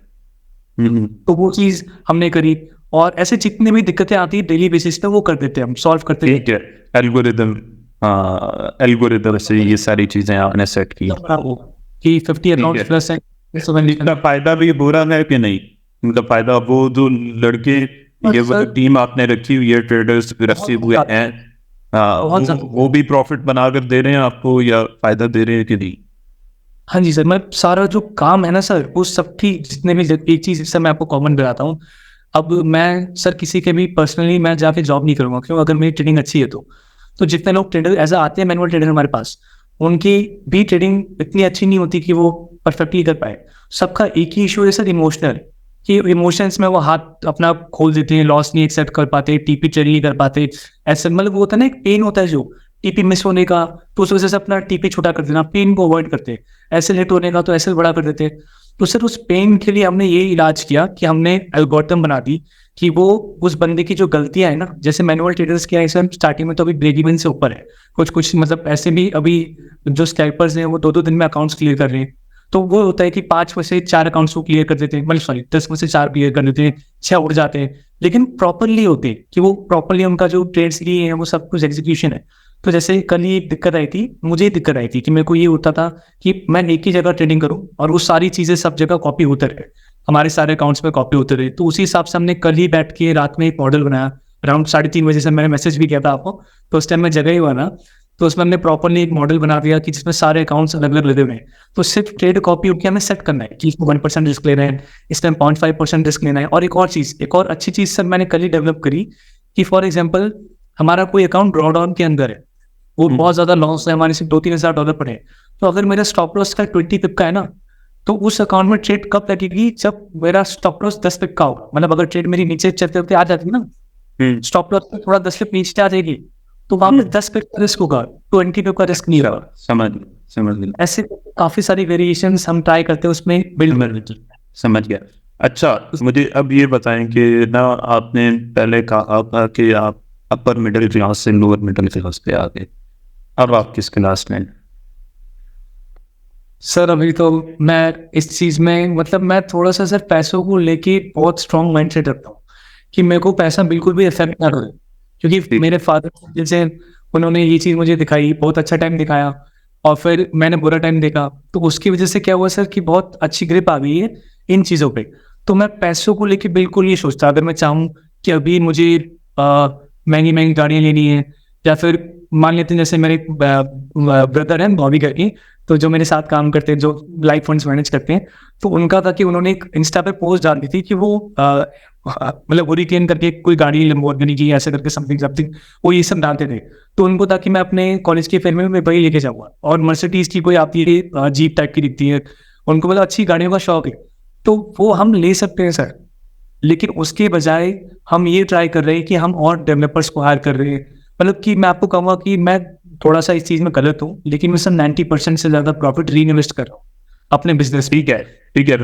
तो वो चीज हमने करी। और ऐसे जितनी भी दिक्कतें आती है डेली बेसिस पे वो कर देते हैं, हम सॉल्व करते हैं। ठीक है, एल्गोरिदम, हाँ एल्गोरिदम से ये सारी चीजें आपने सेट की कि 50 अकाउंट प्लस है। इनका फायदा भी बुरा है कि नहीं? इनका फायदा वो जो लड़के, ये वो टीम आपने रखी हुई है, ट्रेडर्स रखे हुए हैं, वो भी प्रॉफिट बना कर दे रहे हैं आपको या फायदा दे रहे हैं कि नहीं? हाँ जी सर, मैं सारा जो काम है ना सर, वो सबकी जितने भी एक चीज इससे मैं आपको कॉमन बताता हूँ। अब मैं सर किसी के भी पर्सनली मैं जाके जॉब नहीं करूँगा, क्यों? अगर मेरी ट्रेडिंग अच्छी है तो जितने लोग ट्रेडर एज आते हैं मैनुअल ट्रेडर हमारे पास, उनकी भी ट्रेडिंग इतनी अच्छी नहीं होती कि वो परफेक्टली कर पाए। सबका एक ही इशू है सर, इमोशनल, कि इमोशंस में वो हाथ अपना खोल देते हैं, लॉस नहीं एक्सेप्ट कर पाते, टीपी चेरी नहीं कर पाते। ऐसे मतलब वो होता है ना, एक पेन होता है जो टीपी मिस होने का, तो उस वजह से अपना टीपी छोटा कर देना, पेन को अवॉइड करते हैं। ऐसे लेट होने का तो ऐसे बड़ा कर देते हैं। तो सर उस पेन के लिए हमने ये इलाज किया कि हमने एल्गोरिथम बना दी कि वो उस बंदे की जो गलतियां है ना, जैसे मैनुअल ट्रेडर्स किया है सर, स्टार्टिंग में तो अभी ब्रेक इवन से ऊपर है, कुछ कुछ मतलब ऐसे भी अभी जो स्कैल्पर्स हैं वो 2-2 दिन में अकाउंट्स क्लियर कर रहे हैं। तो वो होता है कि 5 में से 4 अकाउंट्स को क्लियर कर देते हैं, मतलब सॉरी 10 में से 4 क्लियर कर देते हैं, 6 उड़ जाते हैं, लेकिन प्रॉपरली होते हैं कि वो प्रॉपरली उनका जो ट्रेड्स लिए हैं वो सब कुछ एग्जीक्यूशन है। तो जैसे कल ये दिक्कत आई थी, मुझे दिक्कत आई थी कि मेरे को ये होता था कि मैं एक ही जगह ट्रेडिंग करूं और वो सारी चीजें सब जगह कॉपी होते रहे, हमारे सारे अकाउंट्स में कॉपी होते रहे। तो उसी हिसाब से हमने कल ही बैठ के रात में एक मॉडल बनाया, अराउंड 3:30 बजे से मैंने मैसेज भी किया था आपको, तो उस टाइम में जगह ही हुआ ना। तो उसमें हमने प्रॉपरली एक मॉडल बना दिया कि जिसमें सारे अकाउंट्स अलग अलग लगे हुए हैं। तो सिर्फ ट्रेड कॉपी होकर हमें सेट करना है कि इसमें 1% रिस्क लेना है, इस टाइम 0.5% रिस्क लेना है। और एक और चीज, एक और अच्छी चीज सर मैंने कल ही डेवलप करी कि फॉर एग्जाम्पल हमारा कोई अकाउंट ड्रॉ डाउन के अंदर है, वो बहुत ज्यादा लॉस है, हमारे सिर्फ $2-3 पड़े हैं, तो अगर मेरा स्टॉप लॉस का 20 पिप का है ना, तो उस अकाउंट में ट्रेड कब लगेगी? जब मेरा स्टॉप लॉस 10 पिप का होगा। मतलब अगर ट्रेड मेरी नीचे चलते चलते आ जाती है ना, स्टॉप लॉस में थोड़ा 10 पिप नीचे आ जाएगी, तो वहां पे 10 पिप का रिस्क होगा, 20 पिप का रिस्क नहीं होगा। समझ गया। ऐसे काफी सारी वेरिएशंस हम ट्राई करते हैं उसमें बिल्ड। समझ गया। अच्छा, मुझे अब ये बताएं कि ना, आपने पहले कहा था कि आप अपर मिडिल क्लास से लोअर मिडिल क्लास पे आ गए, अब आप किस क्लास में? सर अभी तो मैं इस चीज में, मतलब मैं थोड़ा सा सर पैसों को लेके बहुत स्ट्रॉन्ग माइंडसेट रखता हूँ कि मेरे को पैसा बिल्कुल भी इफेक्ट ना करे, क्योंकि मेरे फादर जैसे उन्होंने ये चीज मुझे दिखाई, बहुत अच्छा टाइम दिखाया, और फिर मैंने बुरा टाइम देखा, तो उसकी वजह से क्या हुआ सर कि बहुत अच्छी ग्रिप आ गई है इन चीजों पे। तो मैं पैसों को लेके बिल्कुल ये सोचता, अगर मैं चाहूँ कि अभी मुझे महंगी महंगी गाड़ियाँ लेनी है, या फिर मान लेते हैं जैसे मेरे ब्रदर हैं बॉबी करके, तो जो मेरे साथ काम करते हैं, जो लाइफ फंड्स मैनेज करते हैं, तो उनका था कि उन्होंने एक इंस्टा पे पोस्ट डाल दी थी कि वो मतलब ओरिकेन करके कोई गाड़ी लैम्बोर्गिनी की ऐसे करके समथिंग वो ये सब डालते थे। तो उनको था कि मैं अपने कॉलेज के फेयर में मैं वही लेके जाऊंगा, और मर्सिडीज की कोई आती है जीप टाइप की दिखती है, उनको मतलब अच्छी गाड़ियों का शौक है, तो वो हम ले सकते हैं सर। लेकिन उसके बजाय हम ये ट्राई कर रहे हैं कि हम और डेवलपर्स को हायर कर रहे हैं। मतलब कि मैं आपको कहूँगा कि मैं थोड़ा सा इस चीज़ में गलत हूँ, लेकिन मैं सर 90% से ज़्यादा प्रॉफिट री इन्वेस्ट कर रहा हूँ अपने बिजनेस। ठीक है, ठीक है।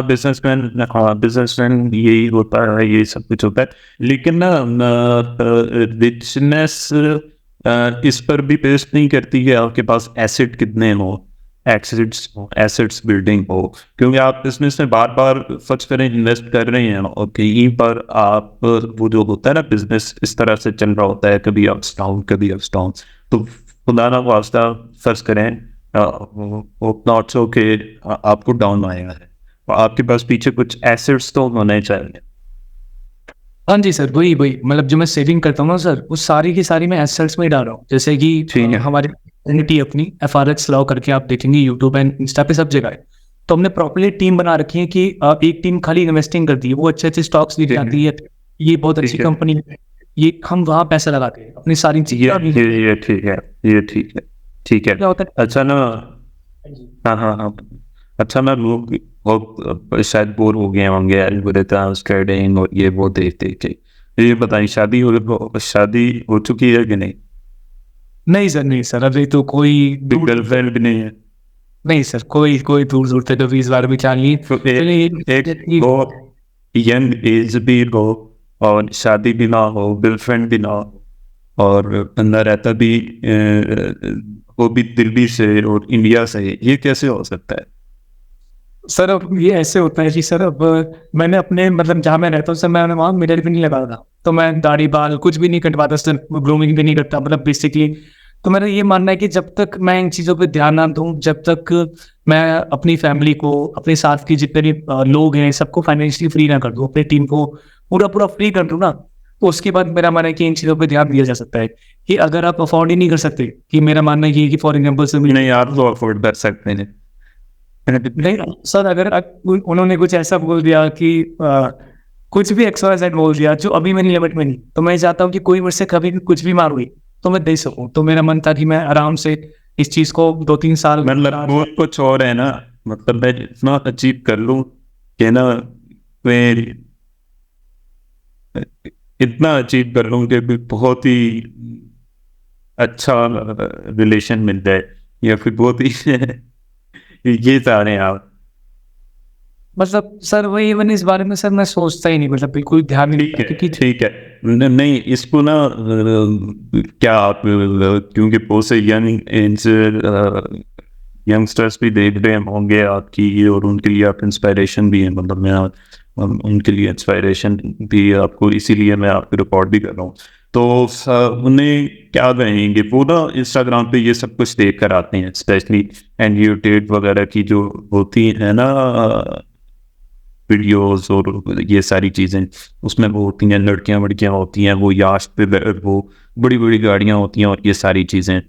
बिजनेसमैन यही होता है, ये सब कुछ होता है। लेकिन ना बिजनेस इस पर भी बेस्ड नहीं करती है आपके पास एसेट कितने हो, एसेट्स बिल्डिंग हो, क्योंकि आप बिजनेस में बार बार फर्स्ट करें इन्वेस्ट कर रहे हैं और कहीं पर आप वो जो होता है ना, बिजनेस इस तरह से चल रहा होता है, कभी अप्स डाउन कभी अप्स डाउन, तो खुदा ना वास्ता फर्स्ट करें नॉट सो के आपको डाउन आएगा है, आपके पास पीछे कुछ एसेट्स तो होने चाहिए। हाँ जी सर, वही मतलब जो मैं सेविंग करता हूँ ना सर, वो सारी की सारी मैं एसेट्स में ही डाल रहा हूँ। जैसे कि हमारी एंटिटी अपनी FRX लॉ करके आप देखेंगे यूट्यूब एंड इंस्टा पे सब जगह है, तो हमने प्रॉपर्ली टीम बना रखी है कि एक टीम खाली इन्वेस्टिंग करती है, वो अच्छे अच्छे स्टॉक्स लेके आती है, ये बहुत अच्छी कंपनी है, ये हम वहाँ पैसा लगाते हैं अपनी सारी चीजें। ये ठीक है, ये ठीक है, ठीक है। क्या होता है? अच्छा ना, हाँ, अच्छा ना, लोग बहुत शायद बोर हो गए होंगे एल्गोरिथम्स ट्रेडिंग और ये वो देख के। ये बताइए, शादी हो चुकी है कि नहीं? नहीं सर, नहीं सर, अभी तो कोई गर्लफ्रेंड भी नहीं है? नहीं सर, कोई दूर तक अभी इस बारे में ख्याल नहीं। तो चलिए एक बहुत यंग एज भी हो और शादी भी ना हो, गर्लफ्रेंड भी ना हो, और बंदा रहता भी वो भी दिल्ली से और इंडिया से, ये कैसे हो सकता है? सर अब ये ऐसे होता है कि सर अब मैंने अपने मतलब जहाँ मैं रहता हूँ सर, मैंने वहाँ मिरर भी नहीं लगाता था, तो मैं दाढ़ी बाल कुछ भी नहीं कटवाता सर, ग्रूमिंग भी नहीं करता मतलब बेसिकली। तो मेरा ये मानना है कि जब तक मैं इन चीज़ों पे ध्यान ना दूँ, जब तक मैं अपनी फैमिली को, अपने साथ के जितने भी लोग हैं सबको फाइनेंशियली फ्री ना कर दूँ, अपनी टीम को पूरा फ्री कर दूँ ना, तो उसके बाद मेरा मानना है कि इन चीज़ों पे ध्यान दिया जा सकता है। कि अगर आप अफोर्ड ही नहीं कर सकते, कि मेरा मानना ये है कि फॉर एग्जाम्पल से नहीं, आप तो अफोर्ड कर सकते हैं। नहीं सर, अगर उन्होंने कुछ ऐसा बोल दिया कि कुछ भी XYZ बोल दिया जो अभी मेरी लिमिट में नहीं, तो मैं चाहता हूँ कि कोई मुझसे कभी भी कुछ भी मार हुई तो मैं दे सकूँ। तो मेरा मन था कि मैं आराम से इस चीज को 2-3 साल मतलब वो कुछ और है ना, मतलब मैं इतना अचीव कर लूं कि ना, मैं इतना अचीव कर लूं कि बहुत ही अच्छा रिलेशन मिल जाए, या फिर बहुत ही ये चाह रहे हैं आप? मतलब सर वही, मैंने इस बारे में सर मैं सोचता ही नहीं, मतलब बिल्कुल ध्यान नहीं ठीक देता, है, क्योंकि ठीक है। नहीं, इसको ना क्या आप क्योंकि बहुत से यंगस्टर्स भी देख रहे होंगे आपकी, और उनके लिए आप इंस्पायरेशन भी हैं, मतलब मैं उनके लिए इंस्पायरेशन भी आपको, इसीलिए मैं आपको रिकॉर्ड भी कर रहा हूँ। तो उन्हें क्या कहेंगे? वो ना इंस्टाग्राम पे ये सब कुछ देख कर आते हैं, स्पेशली एंड्रयू टेट वगैरह की जो होती है ना वीडियोस, और ये सारी चीज़ें उसमें वो होती हैं, लड़कियां वड़कियां होती हैं, वो याश पे वो बड़ी बड़ी गाड़ियां होती हैं और ये सारी चीज़ें।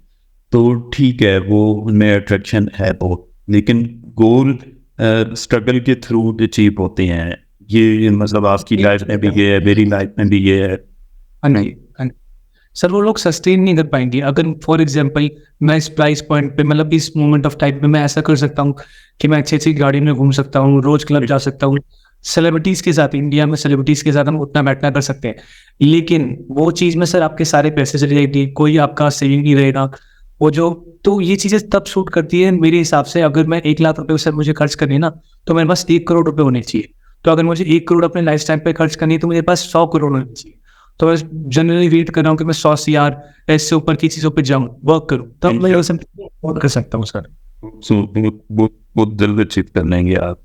तो ठीक है, वो उनमें अट्रैक्शन है वो, लेकिन गोल स्ट्रगल के थ्रू अचीव होते हैं। ये मतलब आपकी लाइफ में भी ये है, मेरी लाइफ में भी ये है। नहीं सर, वो लोग सस्टेन नहीं कर पाएंगे। अगर फॉर एग्जांपल मैं इस प्राइस पॉइंट पे, मतलब इस मोमेंट ऑफ टाइम पे मैं ऐसा कर सकता हूँ कि मैं अच्छी अच्छी गाड़ी में घूम सकता हूँ, रोज क्लब जा सकता हूँ, सेलिब्रिटीज के साथ, इंडिया में सेलिब्रिटीज के साथ हम उठना बैठना कर सकते हैं, लेकिन वो चीज में सर आपके सारे पैसे चले जाएगी, कोई आपका सेविंग नहीं रहेगा। वो जो, तो ये चीजें तब शूट करती है मेरे हिसाब से, अगर मैं 1 लाख रुपए सर मुझे खर्च करनी है ना, तो मेरे पास 1 करोड़ रुपए होने चाहिए। तो अगर मुझे 1 करोड़ अपने लाइफ टाइम पे खर्च करनी है, तो मेरे पास 100 करोड़ होने चाहिए। तो मैं जनरली वेट कर रहा हूँ कि मैं 100 CR इससे ऊपर की चीजों पे जाऊँ, वर्क करूँ, तब मैं ये सब कर सकता हूँ सर। So, बहुत जल्द अचीव कर लेंगे आप।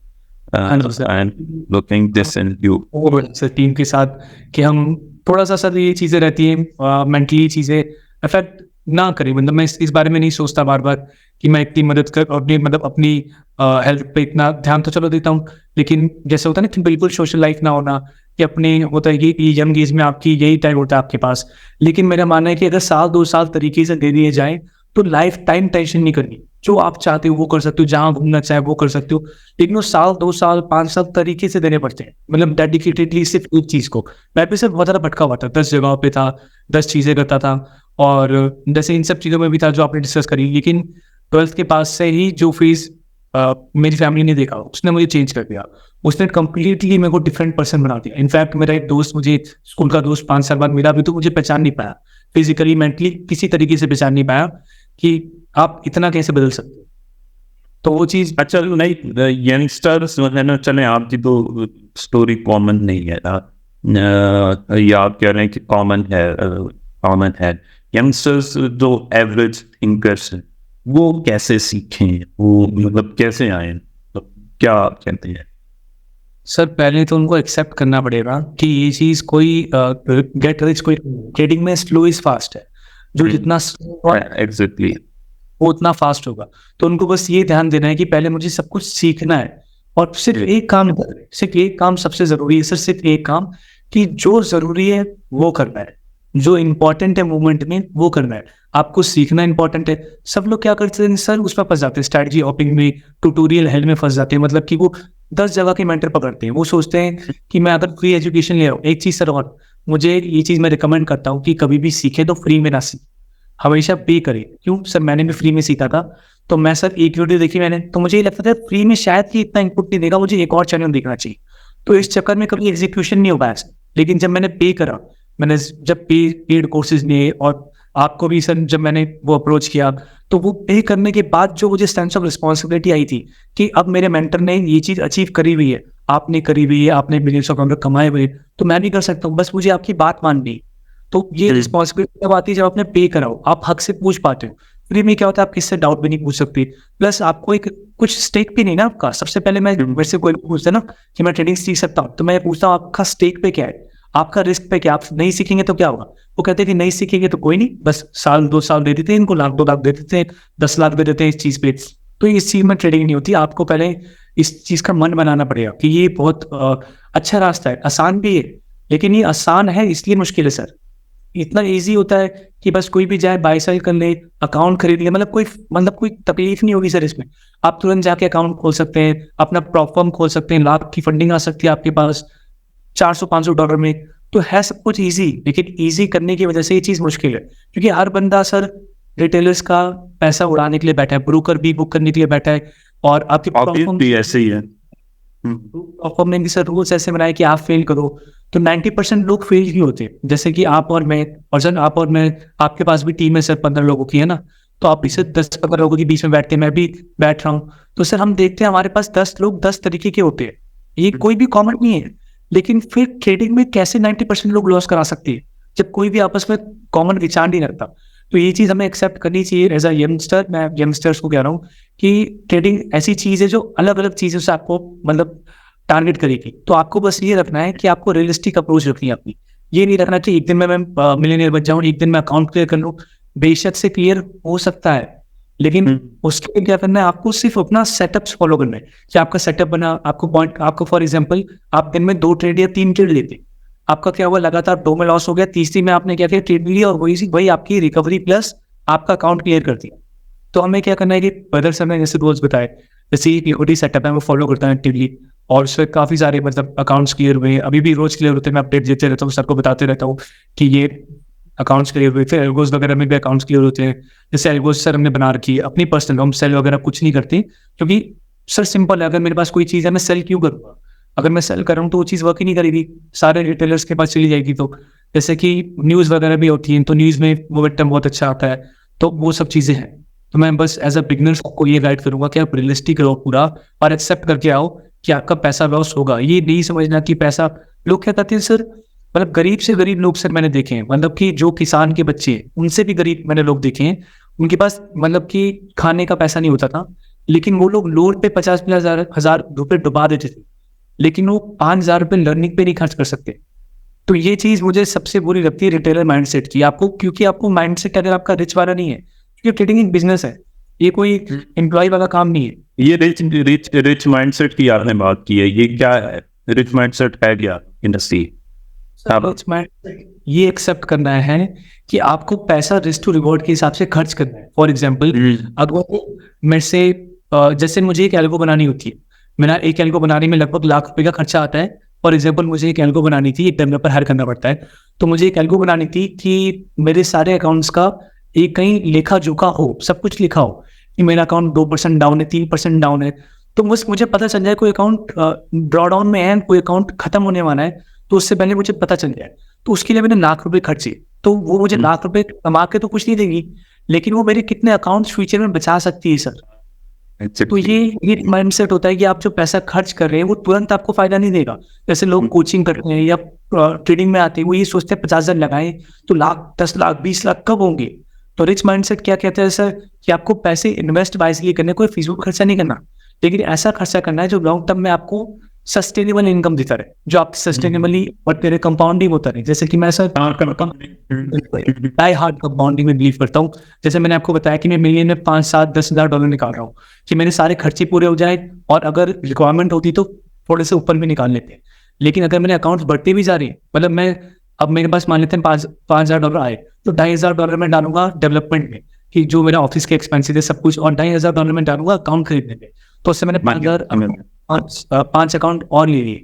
हाँ जी sir. I am looking this in you. और सर टीम के साथ कि हम थोड़ा सा सर ये चीजें रहती हैं, मेंटली चीजें अफेक्ट ना करें, मतलब मैं इस बारे में नहीं सोचता बार बार कि मैं इतनी मदद कर, अपनी मतलब अपनी हेल्थ पे इतना ध्यान तो चलो देता हूँ, लेकिन जैसे होता है ना कि बिल्कुल सोशल लाइफ ना होना, कि अपने होता है कि यंग एज में आपकी यही टाइम होता है आपके पास। लेकिन मेरा मानना है कि अगर 1-2 साल तरीके से दे दिए जाए, तो लाइफ टाइम टेंशन नहीं करनी, जो आप चाहते हो वो कर सकते हो, जहां घूमना चाहे वो कर सकते हो, लेकिन वो 1-2 साल 5 साल तरीके से देने पड़ते हैं, मतलब डेडिकेटेडली सिर्फ एक चीज को। मैं भी सिर्फ बहुत ज्यादा भटका हुआ था, 10 जगहों पे था, 10 चीजें करता था, और जैसे इन सब चीजों में भी था जो आपने डिस्कस करी, लेकिन 12th के पास से ही जो फेज मेरी फैमिली ने देखा, उसने मुझे चेंज कर दिया, उसने कंप्लीटली मेरे को डिफरेंट पर्सन बना दिया। इनफैक्ट मेरा एक दोस्त, मुझे स्कूल का दोस्त 5 साल बाद मिला भी, तो मुझे पहचान नहीं पाया, फिजिकली मेंटली किसी तरीके से पहचान नहीं पाया कि आप इतना कैसे बदल सकते हो। तो वो चीज, अच्छा, नहीं, यंगस्टर्स है ना, चले आपकी तो स्टोरी कॉमन नहीं है ना, या आप कह रहे हैं कि कॉमन है। यंगस्टर्स जो एवरेज थिंकर्स हैं, वो कैसे सीखें, वो मतलब कैसे आए, मतलब क्या आप कहते हैं? सर पहले तो उनको एक्सेप्ट करना पड़ेगा कि ये चीज कोई गेट रिच, कोई ट्रेडिंग में स्लो इज फास्ट है, जो जितना एग्जैक्टली। वो उतना फास्ट होगा। तो उनको बस ये ध्यान देना है कि पहले मुझे सब कुछ सीखना है, और सिर्फ एक काम, सिर्फ एक काम सबसे जरूरी है सर, सिर्फ एक काम, कि जो जरूरी है वो करना है, जो इंपॉर्टेंट है मूवमेंट में वो करना है। आपको सीखना इंपॉर्टेंट है। सब लोग क्या करते हैं सर, उसमें फंस जाते हैं, स्ट्रैटेजी हॉपिंग में, ट्यूटोरियल हेल में फंस जाते हैं, मतलब कि वो 10 जगह के मेंटर पकड़ते हैं। वो सोचते हैं कि मैं अगर फ्री एजुकेशन ले रहा हूँ, एक चीज सर, और मुझे ये चीज मैं रिकमेंड करता हूँ कि कभी भी सीखे तो फ्री में ना सीखे, हमेशा पे करे। क्यों सर, मैंने भी फ्री में सीखा था, तो मैं सर एक वीडियो देखी मैंने, तो मुझे ये लगता था फ्री में शायद कि इतना इनपुट नहीं देगा, मुझे एक और चैनल देखना चाहिए, तो इस चक्कर में कभी एग्जीक्यूशन नहीं हो पाया सर। लेकिन जब मैंने पे करा, मैंने जब पेड कोर्सेज लिए और आपको भी सर जब मैंने वो अप्रोच किया तो वो पे करने के बाद जो मुझे सेंस ऑफ रिस्पॉन्सिबिलिटी आई थी कि अब मेरे मेंटर ने ये चीज अचीव करी हुई है, आपने करी हुई है, आपने मिलियंस ऑफ डॉलर कमाए हुए, तो मैं भी कर सकता हूँ, बस मुझे आपकी बात माननी है। तो ये रिस्पॉन्सिबिलिटी तब आती है जब आपने पे कराओ, आप हक से पूछ पाते हो। फ्री में क्या होता है, आप किससे डाउट भी नहीं पूछ सकते, प्लस आपको एक कुछ स्टेक भी नहीं ना आपका। सबसे पहले मैं वैसे कोई पूछता ना कि मैं ट्रेडिंग सीख सकता हूँ, तो मैं पूछता हूँ आपका स्टेक पे क्या है, आपका रिस्क पे क्या, आप नहीं सीखेंगे तो क्या होगा। वो कहते हैं कि नहीं सीखेंगे तो कोई नहीं, बस साल 2 साल दे देते हैं इनको, लाख 2 लाख दे देते हैं, 10 लाख दे देते हैं इस चीज पे। तो इस चीज में ट्रेडिंग नहीं होती, आपको पहले इस चीज का मन बनाना पड़ेगा कि ये बहुत अच्छा रास्ता है, आसान भी है, लेकिन ये आसान है इसलिए मुश्किल है सर। इतना इजी होता है कि बस कोई भी जाए बाय सेल कर ले, अकाउंट खरीद ले, मतलब कोई तकलीफ नहीं होगी सर इसमें। आप तुरंत जाके अकाउंट खोल सकते हैं, अपना प्रॉप फर्म खोल सकते हैं, लाख की फंडिंग आ सकती है आपके पास $400-500 में। तो है सब कुछ इजी, लेकिन इजी करने की वजह से ये चीज मुश्किल है, क्योंकि हर बंदा सर रिटेलर्स का पैसा उड़ाने के लिए बैठा है, ब्रोकर भी बुक करने के लिए बैठा है, और आपके ऑब्वियसली ऐसे ही है। प्रॉप ने भी सर रूल्स ऐसे बनाए कि आप फेल करो तो 90% लोग फेल ही होते हैं। जैसे कि आप और मैं, और सर आप और मैं, आपके पास भी टीम है सर 15 लोगों की, है ना, तो आप इसे 10-15 लोगों के बीच में बैठते हैं, मैं भी बैठ रहा हूँ, तो सर हम देखते हैं हमारे पास 10 लोग 10 तरीके के होते हैं, ये कोई भी कॉमन नहीं है। लेकिन फिर ट्रेडिंग में कैसे 90% लोग लॉस करा सकते हैं जब कोई भी आपस में कॉमन विचार नहीं रखता। तो ये चीज हमें एक्सेप्ट करनी चाहिए एज अ यंगस्टर। मैं यंगस्टर्स को कह रहा हूँ कि ट्रेडिंग ऐसी चीज है जो अलग अलग चीजों से आपको मतलब टारगेट करेगी। तो आपको बस ये रखना है कि आपको रियलिस्टिक अप्रोच रखनी है अपनी। ये नहीं रखना कि एक दिन में मैं मिलियनियर बन जाऊं, एक दिन में अकाउंट क्लियर कर लूं। बेशक से क्लियर हो सकता है, लेकिन उसके लिए क्या करना है, आपको सिर्फ अपना सेटअप्स फॉलो करना है कि आपका सेटअप बना, आपको पॉइंट, आपको फॉर एग्जांपल आप दिन में 2 ट्रेड या 3 ट्रेड लेते, आपका क्या हुआ, लगातार 2 में लॉस हो गया, तीसरी में आपने क्या किया, ट्रेड लिया, और वही आपकी रिकवरी प्लस आपका अकाउंट क्लियर कर दिया। तो हमें क्या करना है कि ब्रदर सर ने जैसे रोज बताए, जैसे ईओडी सेटअप है वो फॉलो करता है एक्टिवली, और उसमें काफी सारे मतलब अकाउंट्स क्लियर हुए, अभी भी रोज क्लियर होते हैं, मैं अपडेट देते रहता हूँ, सर को बताते रहता हूँ कि ये अकाउंट्स क्लियर हुए। फिर एल्गोस वगैरह में भी अकाउंट्स क्लियर होते हैं, जैसे एल्गोस सर हमने बना रखी है अपनी पर्सनल, हम सेल वगैरह कुछ नहीं करते, क्योंकि सर सिंपल है, अगर मेरे पास कोई चीज़ है मैं सेल क्यों करूँगा, अगर मैं सेल कर रहा हूँ तो वो चीज़ वर्क ही नहीं करेगी, सारे रिटेलर्स के पास चली जाएगी। तो जैसे कि न्यूज़ वगैरह भी होती हैं, तो न्यूज़ में मोमेंटम बहुत अच्छा आता है, तो वो सब चीज़ें हैं। तो मैं बस एज अ बिगनर्स आपको ये गाइड करूंगा कि आप रियलिस्टिक रहो पूरा, और एक्सेप्ट करके आओ कि आपका पैसा लॉस होगा। ये नहीं समझना कि पैसा, लोग क्या कहते हैं सर, मतलब गरीब से गरीब लोग सर मैंने देखे हैं, मतलब कि जो किसान के बच्चे हैं उनसे भी गरीब मैंने लोग देखे हैं, उनके पास मतलब कि खाने का पैसा नहीं होता था, लेकिन वो लोग लोन पे 50-50 रुपए डुबा देते थे, लेकिन वो 5,000 रुपए लर्निंग पे नहीं खर्च कर सकते। तो ये चीज मुझे सबसे बुरी लगती है रिटेलर माइंडसेट की, आपको, क्योंकि आपको माइंडसेट अगर आपका रिच वाला नहीं है, क्योंकि ट्रेडिंग एक बिजनेस है, ये कोई एम्प्लॉय वाला काम नहीं है। ये रिच माइंडसेट की आपने बात की है, ये क्या है, रिच माइंडसेट है क्या इंडस्ट्री? रिच माइंडसेट ये एक्सेप्ट करना है कि आपको पैसा रिस्क टू रिवॉर्ड के हिसाब से खर्च करना है। फॉर एग्जाम्पल, अगर मेरे से जैसे मुझे एक एल्गो बनानी होती है, मेरा एक एल्गो बनाने में लगभग लाख रुपए का खर्चा आता है। फॉर एग्जाम्पल, मुझे एक एल्गो बनानी थी, एक डेवलपर हायर करना पड़ता है, तो मुझे एक एल्गो बनानी थी कि मेरे सारे अकाउंट्स का एक कहीं लेखा जोखा हो, सब कुछ लिखा हो कि मेरा अकाउंट 2% डाउन है, 3% डाउन है, तो बस मुझे पता चल जाए कोई अकाउंट ड्रॉ डाउन में है, कोई अकाउंट खत्म होने वाला है, तो उससे पहले मुझे पता चल जाए। तो उसके लिए मैंने लाख रुपए खर्चे, तो वो मुझे लाख रुपए कमा के तो कुछ नहीं देगी, लेकिन वो मेरे कितने अकाउंट फ्यूचर में बचा सकती है सर। तो ये माइंडसेट होता है कि आप जो पैसा खर्च कर रहे हैं वो तुरंत आपको फायदा नहीं देगा। जैसे लोग कोचिंग करते हैं या ट्रेडिंग में आते हैं, वो ये सोचते हैं 50,000 लगाएं तो लाख, 10 लाख, 20 लाख कब होंगे। तो रिच माइंडसेट क्या कहते हैं सर, कि आपको पैसे इन्वेस्ट वाइजली करने, कोई फिजूल खर्चा नहीं करना, लेकिन ऐसा खर्चा करना है जो लॉन्ग टर्म में आपको सस्टेनेबल इनकम देता रहे, जो आप सस्टेनेबली और तेरे कंपाउंडिंग होता रहे। जैसे कि मैं सर डाई हार्ड कंपाउंडिंग में बिलीव करता हूँ। जैसे मैंने आपको बताया कि मैं महीने में 5-7-10,000 निकाल रहा हूँ कि मेरे सारे खर्चे पूरे हो जाए, और अगर रिक्वायरमेंट होती तो थोड़े से ऊपर भी निकाल लेते हैं। लेकिन अगर मेरे अकाउंट्स बढ़ते भी जा रहे हैं, मतलब मैं अब मेरे पास मान लेते हैं $5,000 आए, तो $2,500 में डालूंगा डेवलपमेंट में, कि जो मेरा ऑफिस के एक्सपेंसेस है सब कुछ, और $2,500 में डालूंगा अकाउंट खरीदने में, तो उससे मैंने 5 अकाउंट और ले लिए।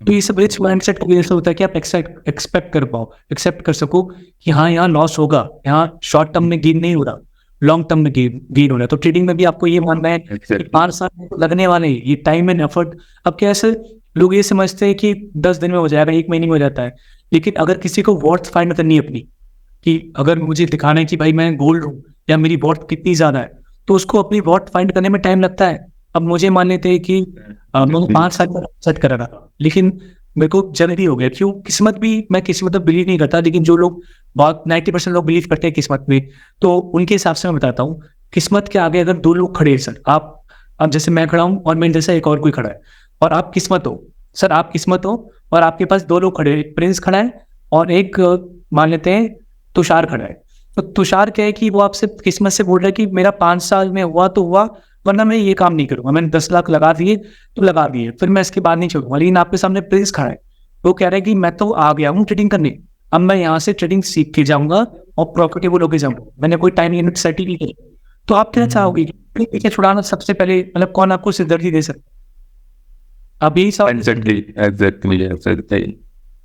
तो ये सब रिच माइंडसेट की वजह से होता है कि आप एक्सपेक्ट कर पाओ, एक्सेप्ट कर सको कि हाँ यहाँ लॉस होगा, यहाँ शॉर्ट टर्म में गेन नहीं हो रहा, लॉन्ग टर्म में गेन हो रहा है। तो ट्रेडिंग में भी आपको ये मानना है कि 5 साल लगने वाले, ये टाइम एंड एफर्ट। अब क्या है सर, लोग ये समझते हैं कि 10 दिन में हो जाएगा, 1 महीने में हो जाता है, लेकिन अगर किसी को वर्थ फाइंड करनी है अपनी, कि अगर मुझे दिखाना है कि भाई मैं गोल्ड हूँ या मेरी वॉट कितनी ज़्यादा है, तो उसको अपनी वॉट फाइंड करने में टाइम लगता है। अब मुझे मान लेते हैं कि मैंने 5 साल का सेट करा था, लेकिन मेरे को जल्दी हो गया। क्यों? किस्मत भी, मैं किस्मत में बिलीव नहीं करता, लेकिन जो लोग बहुत 90% लोग बिलीव करते हैं किस्मत में, तो उनके हिसाब से मैं बताता हूँ। किस्मत के आगे अगर 2 लोग खड़े हैं सर, आप अब जैसे मैं खड़ा हूँ और मेरे जैसा एक और कोई खड़ा है, और आप किस्मत हो सर, आप किस्मत हो और आपके पास 2 लोग खड़े हैं, एक प्रिंस खड़ा है और एक मान लेते हैं तुषार खड़ा है। तो तुषार क्या है कि वो आपसे किस्मत से बोल रहा है कि मेरा 5 साल में हुआ तो हुआ, वरना मैं ये काम नहीं करूंगा। मैंने 10 लाख लगा दिए तो लगा दिए, फिर मैं इसके बाद नहीं छोड़ूंगा। लेकिन आपके सामने प्रिंस खड़ा है, वो कह रहा है कि मैं तो आ गया हूँ ट्रेडिंग करने, अब मैं यहाँ से ट्रेडिंग सीख के जाऊंगा और प्रॉफिटेबल होके जाऊंगा, मैंने कोई टाइम लिमिट सेट ही नहीं की। तो आप क्या चाहोगे कि छुड़ाना सबसे पहले, मतलब कौन आपको सिरदर्दी दे सकता है? अभी सब एग्जैक्टली।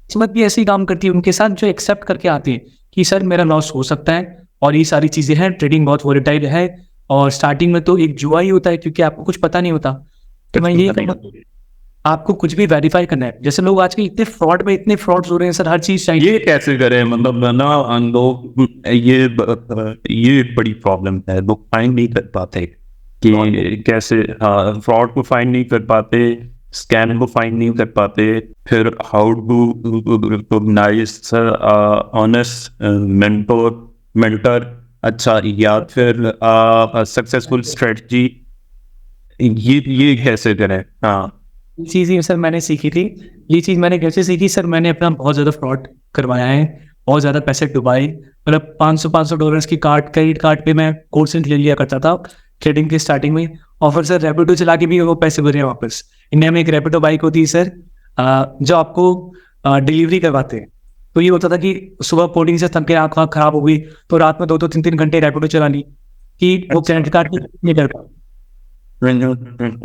किस्मत भी ऐसे ही काम करती है उनके साथ, जो एक्सेप्ट करके आते हैं कि सर मेरा लॉस हो सकता है और ये सारी चीजें हैं, ट्रेडिंग बहुत वोलेटाइल है और स्टार्टिंग में तो एक जुआ ही होता है क्योंकि आपको कुछ पता नहीं होता। तो मैं ये कहूँगा, आपको कुछ भी वेरीफाई करना है। जैसे लोग आजकल इतने फ्रॉड में इतने फ्रॉड्स हो रहे हैं सर, हर चीज चाहिए। ये कैसे करें, मतलब ना लोग ये बड़ी प्रॉब्लम है, लोग फाइंड नहीं कर पाते कि कैसे, हाँ, फ्रॉड को फाइंड नहीं कर पाते, स्कैम को फाइंड नहीं कर पाते, फिर how to recognise honest mentor, अच्छा, या फिर सक्सेसफुल स्ट्रेटजी, ये कैसे करें? हाँ, चीज ही सर मैंने सीखी थी, ये चीज मैंने कैसे सीखी सर, मैंने अपना बहुत ज्यादा फ्रॉड करवाया है, बहुत ज्यादा पैसे डुबाए। मतलब $500 की क्रेडिट कार्ड पे मैं कोर्सेज ले लिया करता था ट्रेडिंग की स्टार्टिंग में, और फिर सर रैपिडो चला के भी वो पैसे भरे वापस। इंडिया में एक रैपिडो बाइक होती है सर, जो आपको डिलीवरी करवाते हैं। तो ये होता था कि सुबह कोडिंग से थक के आँख खराब हो गई तो रात में 2-2 3-3 घंटे रैपिडो चला ली कि वो क्रेडिट कार्ड नहीं कर पाया।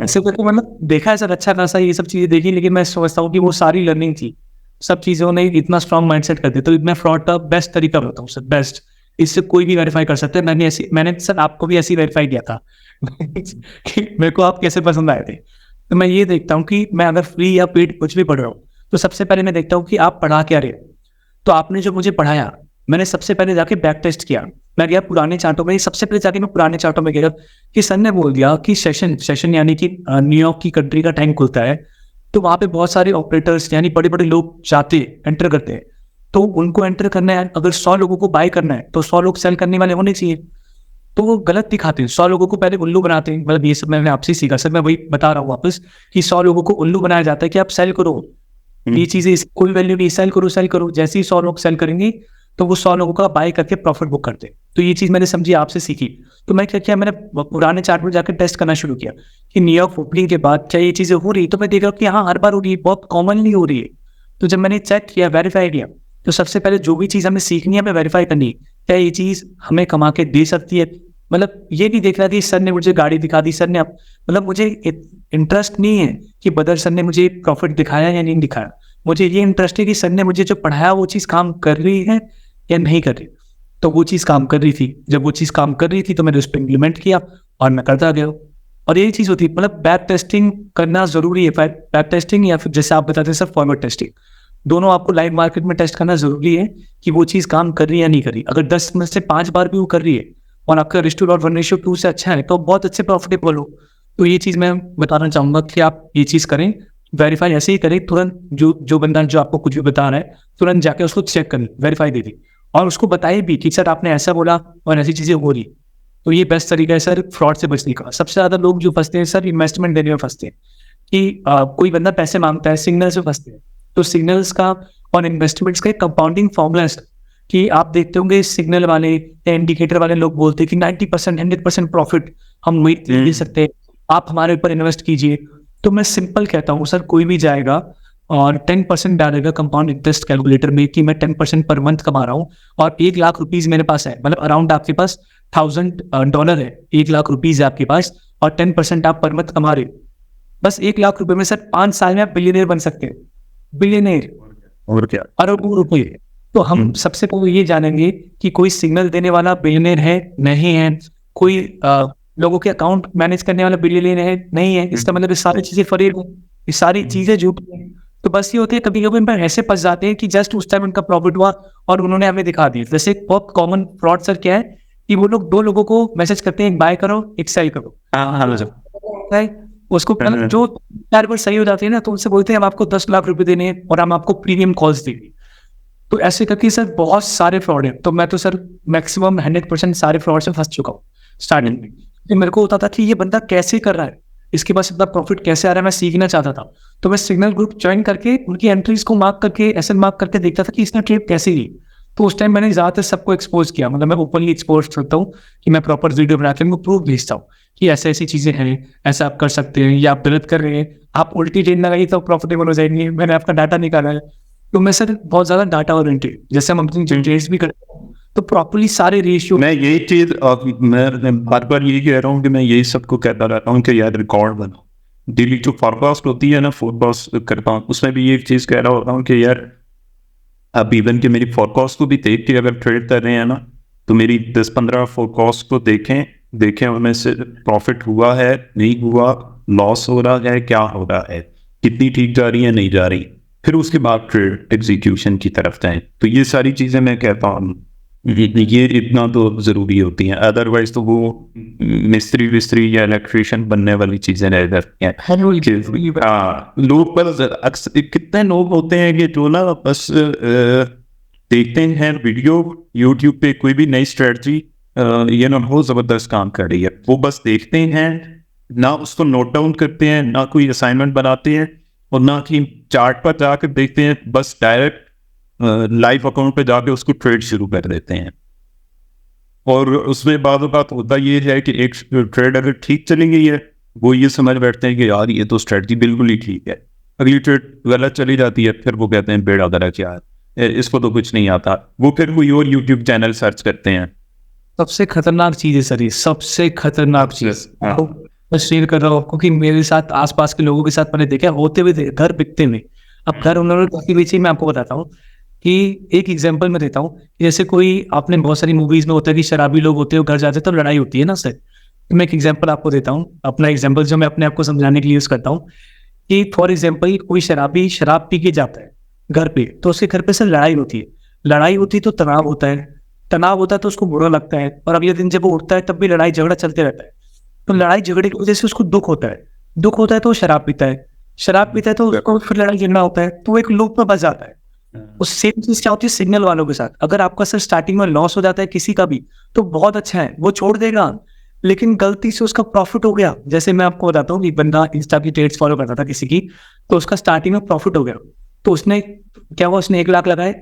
ऐसे करके मतलब देखा है सर, अच्छा खासा ये सब चीजें देखी, लेकिन मैं समझता हूँ कि वो सारी लर्निंग थी, सब चीजों ने इतना स्ट्रॉन्ग माइंडसेट कर दिया। तो मैं फ्रॉड का बेस्ट तरीका बताता हूँ सर, बेस्ट, इससे कोई भी वेरीफाई कर सकता है। मैंने सर आपको भी ऐसे ही वेरीफाई किया था कि मेरे को आप कैसे पसंद आए थे। तो मैं ये देखता हूँ कि मैं अगर फ्री या पेड कुछ भी पढ़ रहा हूँ, तो सबसे पहले मैं देखता हूँ कि आप पढ़ा क्या रहे। तो आपने जो मुझे पढ़ाया, मैंने सबसे पहले जाके बैक टेस्ट किया, मैं गया पुराने चार्टों में, सबसे पहले जाके मैं पुराने चार्टों में गया कि सर ने बोल दिया कि सेशन यानी कि न्यूयॉर्क की कंट्री का टाइम खुलता है, तो वहां पे बहुत सारे ऑपरेटर्स यानी बड़े बड़े लोग जाते एंटर करते हैं, तो उनको एंटर करना है, अगर 100 लोगों को बाय करना है तो 100 लोग सेल करने वाले होने चाहिए। तो वो गलत दिखाते हैं, 100 लोगों को पहले उल्लू बनाते हैं। मतलब ये सब मैंने आपसे सीखा सर, मैं वही बता रहा हूँ वापस कि 100 लोगों को उल्लू बनाया जाता है कि आप सेल करो, ये चीजें कोई वैल्यू नहीं, सेल करो। जैसे ही 100 लोग सेल करेंगे तो वो 100 लोगों का बाय करके प्रॉफिट बुक करते हैं। तो ये चीज मैंने समझी, आपसे सीखी। तो मैं क्या किया, मैंने पुराने चार्ट में जाकर टेस्ट करना शुरू किया कि न्यूयॉर्क ओपनिंग के बाद क्या ये चीजें हो रही, तो मैं देख रहा हूँ कि हाँ हर बार हो रही है, बहुत कॉमनली हो रही है। तो जब मैंने चेक किया, वेरीफाई किया, तो सबसे पहले जो भी चीज हमें सीखनी है, हमें वेरीफाई करनी है, क्या ये चीज हमें कमा के दे सकती है। मतलब ये नहीं देख रहा कि सर ने मुझे गाड़ी दिखा दी, सर ने मतलब मुझे इंटरेस्ट नहीं है कि बदर सर ने मुझे प्रॉफिट दिखाया या नहीं दिखाया, मुझे ये इंटरेस्ट है कि सर ने मुझे जो पढ़ाया वो चीज काम कर रही है या नहीं कर रही। तो वो चीज काम कर रही थी, जब वो चीज काम कर रही थी तो मैंने उस पर इम्प्लीमेंट किया और मैं करता गया। और यही चीज होती है, मतलब बैक टेस्टिंग करना जरूरी है। बैक टेस्टिंग या फिर जैसे आप बताते हैं सर फॉरवर्ड टेस्टिंग, दोनों आपको लाइव मार्केट में टेस्ट करना जरूरी है कि वो चीज काम कर रही है या नहीं कर रही। अगर 10 में से 5 बार भी वो कर रही है और आपका रेशियो 1:2 से अच्छा है, तो बहुत अच्छे प्रॉफिटेबल हो। तो ये चीज मैं बताना चाहूंगा कि आप ये चीज करें, वेरीफाई ऐसे ही करें, तुरंत जो बंदा जो आपको कुछ भी बता रहा है तुरंत जाके उसको चेक करें, वेरीफाई दे दी, और उसको बताइए भी कि सर आपने ऐसा बोला और ऐसी चीजें हो रही। तो ये बेस्ट तरीका है सर फ्रॉड से बचने का। सबसे ज्यादा लोग जो फंसते हैं सर इन्वेस्टमेंट देने में फंसते हैं कि कोई बंदा पैसे मांगता है, सिग्नल्स में फंसते हैं। तो सिग्नल्स का और इन्वेस्टमेंट्स का एक कंपाउंडिंग फॉर्मूला है कि आप देखते होंगे सिग्नल वाले या इंडिकेटर वाले लोग बोलते हैं कि 90% 100% प्रॉफिट हम दे सकते हैं, आप हमारे ऊपर इन्वेस्ट कीजिए। तो मैं सिंपल कहता हूँ सर, कोई भी जाएगा और 10% डालेगा कंपाउंड इंटरेस्ट कैलकुलेटर में कि मैं 10% पर मंथ कमा रहा हूँ और 1 लाख रुपीज मेरे पास है, मतलब अराउंड आपके पास $1000 है, 1 लाख रुपीज है आपके पास और 10% आप पर मंथ कमा रहे हो। बस 1 लाख रुपए में सर 5 साल में आप बिलियनियर बन सकते हैं, बिलियनियर, और क्या, अरबों रुपए। तो हम सबसे पहले ये जानेंगे कि कोई सिग्नल देने वाला बिलियनियर है नहीं है, कोई लोगों के अकाउंट मैनेज करने वाला बिलियनियर है नहीं है, इसका मतलब ये सारी चीजें फरेब है, ये सारी चीजें झूठी हैं। तो बस ये होती है कभी कभी हम ऐसे फंस जाते हैं कि जस्ट उस टाइम उनका प्रॉफिट हुआ और उन्होंने हमें दिखा दिया। जैसे एक बहुत कॉमन फ्रॉड सर क्या है कि वो लोग 2 लोगों को मैसेज करते हैं, एक बाय करो एक सेल करो। है, उसको जो 4 बार सही हो जाती है ना, तो उनसे बोलते हैं हम आपको 10 लाख रुपए देने हैं और हम आपको प्रीमियम कॉल्स देंगे। तो ऐसे करके सर बहुत सारे फ्रॉड है। तो मैं तो सर मैक्सिमम 100% सारे फ्रॉड से फंस चुका हूँ स्टार्टिंग में। तो मेरे को होता था कि ये बंदा कैसे कर रहा है, इसके पास इतना प्रॉफिट कैसे आ रहा है, मैं सीखना चाहता था। तो मैं सिग्नल ग्रुप ज्वाइन करके उनकी एंट्रीज को मार्क करके एसएन मार्क करके देखता था कि इसने ट्रेड कैसे ली। तो उस टाइम मैंने ज्यादातर सबको एक्सपोज किया, मतलब मैं ओपनली एक्सपोज करता हूँ कि मैं प्रॉपर वीडियो बना के उनको प्रूफ भेजता हूँ कि ऐसे ऐसी चीजें हैं, ऐसा आप कर सकते हैं, या आप गलत कर रहे हैं, आप उल्टी ट्रेड लगाइए तो प्रॉफिटेबल हो जाएंगे, मैंने आपका डाटा निकाला है। तो मैं सर बहुत ज्यादा डाटा ओरिएंटेड, जैसे हम अपनी ट्रेड्स भी करते हैं तो प्रॉपर्ली सारे रेशियो। मैं यही चीज मैं बार बार यही कह रहा हूँ कि मैं यही सबको कहता रहता हूँ कि यार रिकॉर्ड बनाओ। डेली जो फॉरकास्ट होती है ना, फोरकास्ट करता हूँ, उसमें भी ये चीज कह रहा होता हूँ कि यार अब इवन कि मेरी फोरकास्ट को भी देख के अगर ट्रेड कर रहे हैं ना, तो मेरी 10-15 फोरकास्ट को देखें उनमें से प्रॉफिट हुआ है नहीं हुआ, लॉस हो रहा है क्या हो रहा है, कितनी ठीक जा रही है नहीं जा रही, फिर उसके बाद ट्रेड एग्जीक्यूशन की तरफ जाएं। तो ये सारी चीजें मैं कहता हूँ ये इतना तो जरूरी होती हैं, अदरवाइज तो वो मिस्त्री विस्त्री या इलेक्ट्रिशियन बनने वाली चीजें रह जाती हैं। हाँ, लोग बस अक्सर कितने लोग होते हैं कि जो ना बस देखते हैं वीडियो यूट्यूब पे कोई भी नई स्ट्रेटजी ये ना बहुत जबरदस्त काम कर रही है, वो बस देखते हैं, ना उसको नोट डाउन करते हैं, ना कोई असाइनमेंट बनाते हैं, और ना कि चार्ट पर जाकर देखते हैं, बस डायरेक्ट लाइव अकाउंट पे जाके उसको ट्रेड शुरू कर देते हैं। और उसमें बाद बात होता ये है कि एक ट्रेड अगर ठीक चली गई है, वो ये समझ बैठते हैं कि यार ये तो स्ट्रेटजी बिल्कुल ही ठीक है। अगली ट्रेड गलत चली जाती है, फिर वो कहते हैं बेड़ा गलत यार, इसको तो कुछ नहीं आता, वो फिर कोई और यूट्यूब चैनल सर्च करते हैं। सबसे खतरनाक चीज है सर, ये सबसे खतरनाक चीज मैं शेयर कर रहा हूँ आपको कि मेरे साथ आसपास के लोगों के साथ मैंने देखा होते हुए घर बिकते में। अब घर उन्होंने काफी बेची, मैं आपको बताता हूँ कि एक एग्जांपल मैं देता हूँ। जैसे कोई आपने बहुत सारी मूवीज में होता है कि शराबी लोग होते हैं, घर जाते हैं तो लड़ाई होती है ना सर। तो मैं एक एग्जांपल आपको देता हूँ, अपना एग्जांपल जो मैं अपने आप को समझाने के लिए यूज करता हूँ कि फॉर एग्जांपल कोई शराबी शराब पी के जाता है घर पे, तो उसके घर पे सर लड़ाई होती है। लड़ाई होती तो तनाव होता है, तनाव होता है तो उसको बुरा लगता है, और अगले दिन जब वो उठता है तब भी लड़ाई झगड़ा चलते रहता है। तो लड़ाई झगड़े की वजह से उसको दुख होता है, दुख होता है तो वो शराब पीता है, शराब पीता है तो उसको फिर लड़ाई झगड़ा होता है, तो वो एक लूप में बच जाता है। उस सेम चीज क्या होती है सिग्नल वालों के साथ। अगर आपका सर स्टार्टिंग में लॉस हो जाता है किसी का भी, तो बहुत अच्छा है, वो छोड़ देगा, लेकिन गलती से उसका प्रॉफिट हो गया। जैसे मैं आपको बताता हूँ कि बंदा इंस्टा की ट्रेड्स फॉलो करता था किसी की, तो उसका स्टार्टिंग में प्रॉफिट हो गया, तो उसने क्या हुआ, उसने 1 लाख लगाए,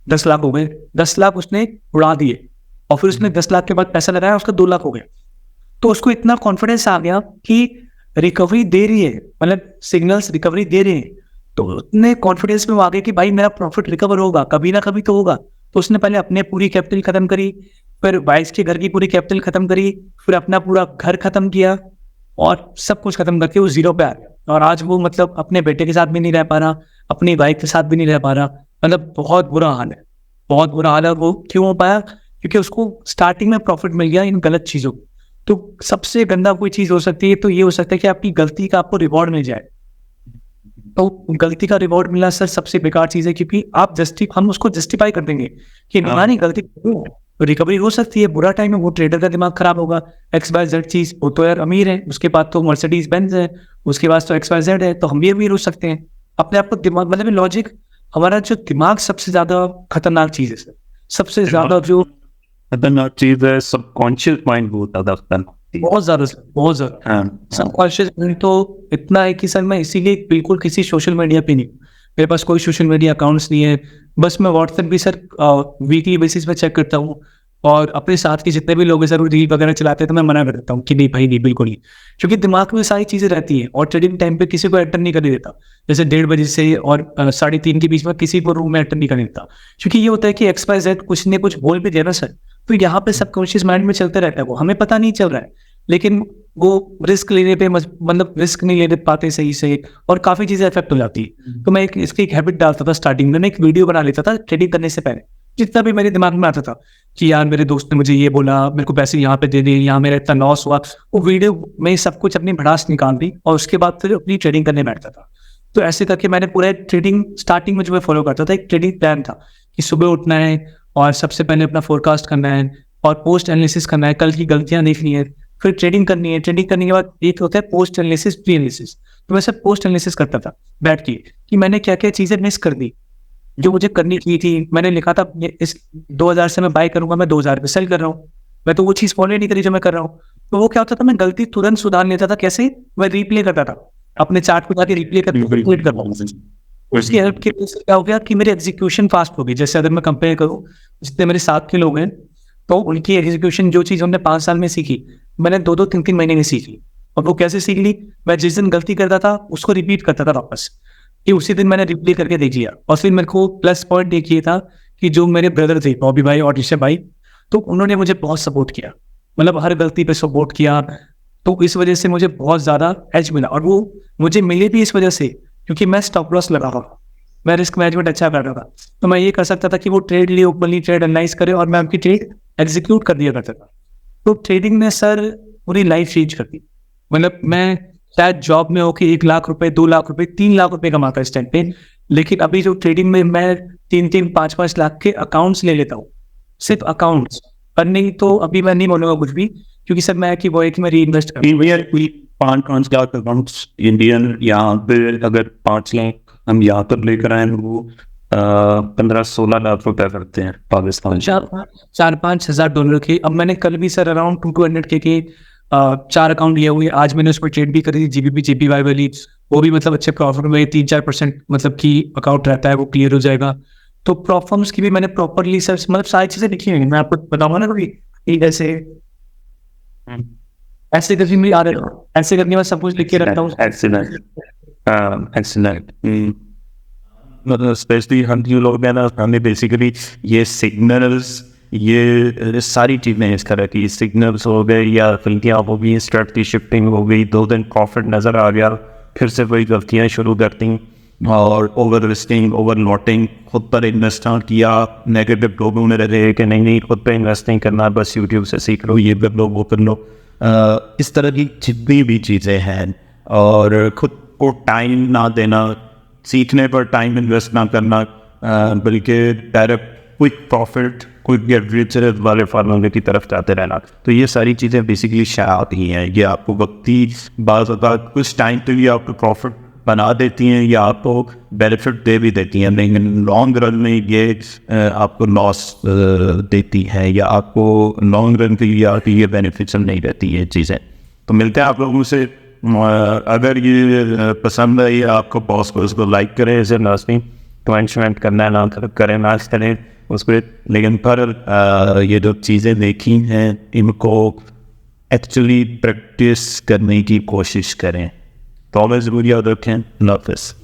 10 लाख हो गए, 10 लाख उसने उड़ा दिए, और फिर उसने 10 लाख के बाद पैसा लगाया, उसका 2 लाख हो गया। तो उसको इतना कॉन्फिडेंस आ गया कि रिकवरी दे रही है, मतलब सिग्नल्स रिकवरी दे रहे हैं, तो उतने कॉन्फिडेंस में वो आ गया कि भाई मेरा प्रॉफिट रिकवर होगा, कभी ना कभी तो होगा। तो उसने पहले अपने पूरी कैपिटल खत्म करी, फिर वाइफ के घर की पूरी कैपिटल खत्म करी, फिर अपना पूरा घर खत्म किया, और सब कुछ खत्म करके वो जीरो पे आ गया। और आज वो मतलब अपने बेटे के साथ भी नहीं रह पा रहा, अपनी वाइफ के साथ भी नहीं रह पा रहा, मतलब बहुत बुरा हाल है, बहुत बुरा हाल है। वो क्यों हो पाया? क्योंकि उसको स्टार्टिंग में प्रॉफिट मिल गया इन गलत चीजों। तो सबसे गंदा कोई चीज हो सकती है तो ये हो सकता है कि आपकी गलती का आपको रिवॉर्ड मिल जाए। तो गलती का रिवॉर्ड मिलना सर सबसे बेकार चीज है, क्योंकि आप हम उसको जस्टिफाई कर देंगे कि नहीं गलती रिकवरी हो सकती है, बुरा टाइम है, वो ट्रेडर का दिमाग खराब होगा, XYZ चीज, वो तो यार अमीर है, उसके बाद तो मर्सिडीज बेंज है, उसके बाद तो XYZ है, तो हम भी अमीर हो सकते हैं। अपने आप को दिमाग, मतलब लॉजिक, हमारा जो दिमाग सबसे ज्यादा खतरनाक चीज है सर, सबसे ज्यादा जो खतरनाक चीज है सबकॉन्शियस माइंड, बहुत ज्यादा बहुत ज्यादा सबकॉन्शियस माइंड तो इतना है कि सर मैं इसीलिए बिल्कुल किसी सोशल मीडिया पे नहीं, मेरे पास कोई सोशल मीडिया अकाउंट्स नहीं है, बस मैं व्हाट्सएप भी सर वीकली बेसिस पे चेक करता हूँ, और अपने साथ के जितने भी लोग हैं सर वो रील वगैरह चलाते हैं तो मैं मना कर देता हूँ कि नहीं भाई नहीं, बिल्कुल नहीं, क्योंकि दिमाग में सारी चीजें रहती हैं, और ट्रेडिंग टाइम पे किसी को एंटर नहीं करने देता, जैसे 1:30 बजे से और 3:30 के बीच में किसी को रूम में एंटर नहीं करने देता, क्योंकि ये होता है कि XYZ कुछ ने कुछ बोल भी दिया ना सर, तो यहाँ पे सबकॉन्शियस माइंड में चलते रहता है, वो हमें पता नहीं चल रहा है, लेकिन वो रिस्क लेने पे मतलब रिस्क नहीं ले पाते सही से, और काफी चीजें इफेक्ट हो जाती है। तो मैं इसकी एक हैबिट डालता था स्टार्टिंग में, मैं एक वीडियो बना लेता था ट्रेडिंग करने से पहले, जितना भी मेरे दिमाग में आता था कि यार मेरे दोस्त ने मुझे ये बोला, मेरे को पैसे यहाँ पे दे दिए, यहाँ मेरा इतना लॉस हुआ, वो वीडियो में सब कुछ अपनी भड़ास निकाल दी, और उसके बाद फिर अपनी ट्रेडिंग करने बैठता था। तो ऐसे करके मैंने पूरा ट्रेडिंग स्टार्टिंग में जो मैं फॉलो करता था, एक ट्रेडिंग प्लान था कि सुबह उठना है और सबसे पहले अपना फोरकास्ट करना है और पोस्ट एनालिसिस करना है, कल की गलतियां देखनी है, फिर ट्रेडिंग करनी है। ट्रेडिंग करने के बाद एक होता है पोस्ट एनालिसिस, प्री एनालिसिस। तो मैं सब पोस्ट एनालिसिस करता था बैठ के कि मैंने क्या क्या चीजें मिस कर दी जो मुझे करनी की थी। मैंने लिखा था इस 2000 से मैं बाय करूंगा, मैं 2000 पे सेल कर रहा हूँ, मैं तो वो चीज फॉलो नहीं करी जो मैं कर रहा हूँ। तो वो क्या होता था, मैं गलती तुरंत सुधार लेता था। कैसे? मैं रिप्ले करता था, अपने चार्ट को जाके रिप्ले करता। उसकी हेल्प की वजह से क्या हो गया कि मेरी एग्जीक्यूशन फास्ट हो गई। जैसे अगर मैं कंपेयर करूँ, जितने मेरे साथ के लोग हैं तो उनकी एग्जीक्यूशन, जो चीज़ उन्होंने 5 साल में सीखी, मैंने 2-2, 3-3 महीने में सीख ली। और वो कैसे सीख ली? मैं जिस दिन गलती करता था उसको रिपीट करता था वापस, कि उसी दिन मैंने रिप्ले करके देख लिया। और फिर मेरे को प्लस पॉइंट एक ये था कि जो मेरे ब्रदर थे, बॉबी भाई और ऋषभ भाई, तो उन्होंने मुझे बहुत सपोर्ट किया, मतलब हर गलती पे सपोर्ट किया। तो इस वजह से मुझे बहुत ज़्यादा एज मिला, और वो मुझे मिले भी इस वजह से क्योंकि मैं स्टॉप लॉस लगा रहा था, मैं रिस्क मैनेजमेंट अच्छा कर रहा था। तो मैं ये कर सकता था कि वो ट्रेड लिए, ओपनली ट्रेड एनालाइज करे और मैं आपकी ट्रेड एग्जीक्यूट कर दिया करता था। तो ट्रेडिंग ने सर पूरी लाइफ चेंज कर दी। मतलब मैं शायद जॉब में होकर 1 लाख रुपए, 2 लाख रुपए, 3 लाख रुपए कमाता इस टाइम पे, लेकिन अभी जो ट्रेडिंग में मैं 3-3, 5-5 लाख के अकाउंट्स ले लेता हूँ, सिर्फ अकाउंट्स। पर नहीं तो अभी मैं नहीं बोलूंगा कुछ भी, क्योंकि सर मैं कि वो है कि मैं री इन्वेस्ट कोई 5 लाख अकाउंट्स इंडियन, यहाँ पे अगर 5 लाख हम यहाँ पर लेकर आए वो 15-16 लाख रुपए करते हैं पाकिस्तान। 4-5 हज़ार डॉलर के। अब मैंने कल भी सर अराउंड 200 के 4 अकाउंट लिए हुए। आज मैंने उस पर ट्रेड भी करी थी, जीबीपी जेपीवाई वाली, वो भी मतलब अच्छे प्रॉफिट में, 3-4% मतलब की अकाउंट रहता है, वो क्लियर हो जाएगा। तो प्रॉफिट्स की भी मैंने प्रॉपरली सर मतलब सारी चीजें लिखी हुई हैं। मैं आपको बताऊंगा ना कभी, ऐसे ऐसे करके मेरी आदत है, ऐसे करके मैं सब कुछ लिख के रखता हूँ। एक्सीलेंट। मतलब स्पेशली हम जो लोग हैं ना, हमें बेसिकली ये सिग्नल्स, ये सारी चीज़ें इस तरह की सिग्नल्स हो गए या गलतियाँ हो गई, स्ट्रेटजी शिफ्टिंग हो गई, 2 दिन प्रॉफिट नज़र आ गया, फिर से वही गलतियाँ शुरू करती, और ओवर रिस्किंग, ओवर लॉटिंग, खुद पर इन्वेस्ट किया। नेगेटिव लोगों में रहे कि नहीं खुद पर इन्वेस्ट नहीं करना, बस यूट्यूब से सीख लो, ये कर लो, वो कर लो। इस तरह की जितनी भी चीज़ें हैं, और खुद को टाइम ना देना, सीखने पर टाइम इन्वेस्ट ना करना, बल्कि direct quick profit, quick get rich वाले फार्मूले की तरफ जाते रहना। तो ये सारी चीज़ें बेसिकली शायद ही हैं, ये आपको वक्ती बाज़ कुछ टाइम के लिए आपको प्रॉफिट बना देती हैं या आपको बेनिफिट दे भी देती हैं, लेकिन लॉन्ग रन में ये आपको लॉस देती है, या आपको लॉन्ग रन के लिए आपकी ये बेनिफिशियल नहीं रहती ये चीज़ें। तो मिलते हैं आप लोगों से। अगर ये पसंद है या आपको बॉस को उसको लाइक करें, इसे लाजमी कमेंट करना है, ना करें ना करें उसको, लेकिन पर ये जो चीज़ें देखी हैं इनको एक्चुअली प्रैक्टिस करने की कोशिश करें। तो हमें ज़रूर याद रखें। अल्लाह हाफ़िज़।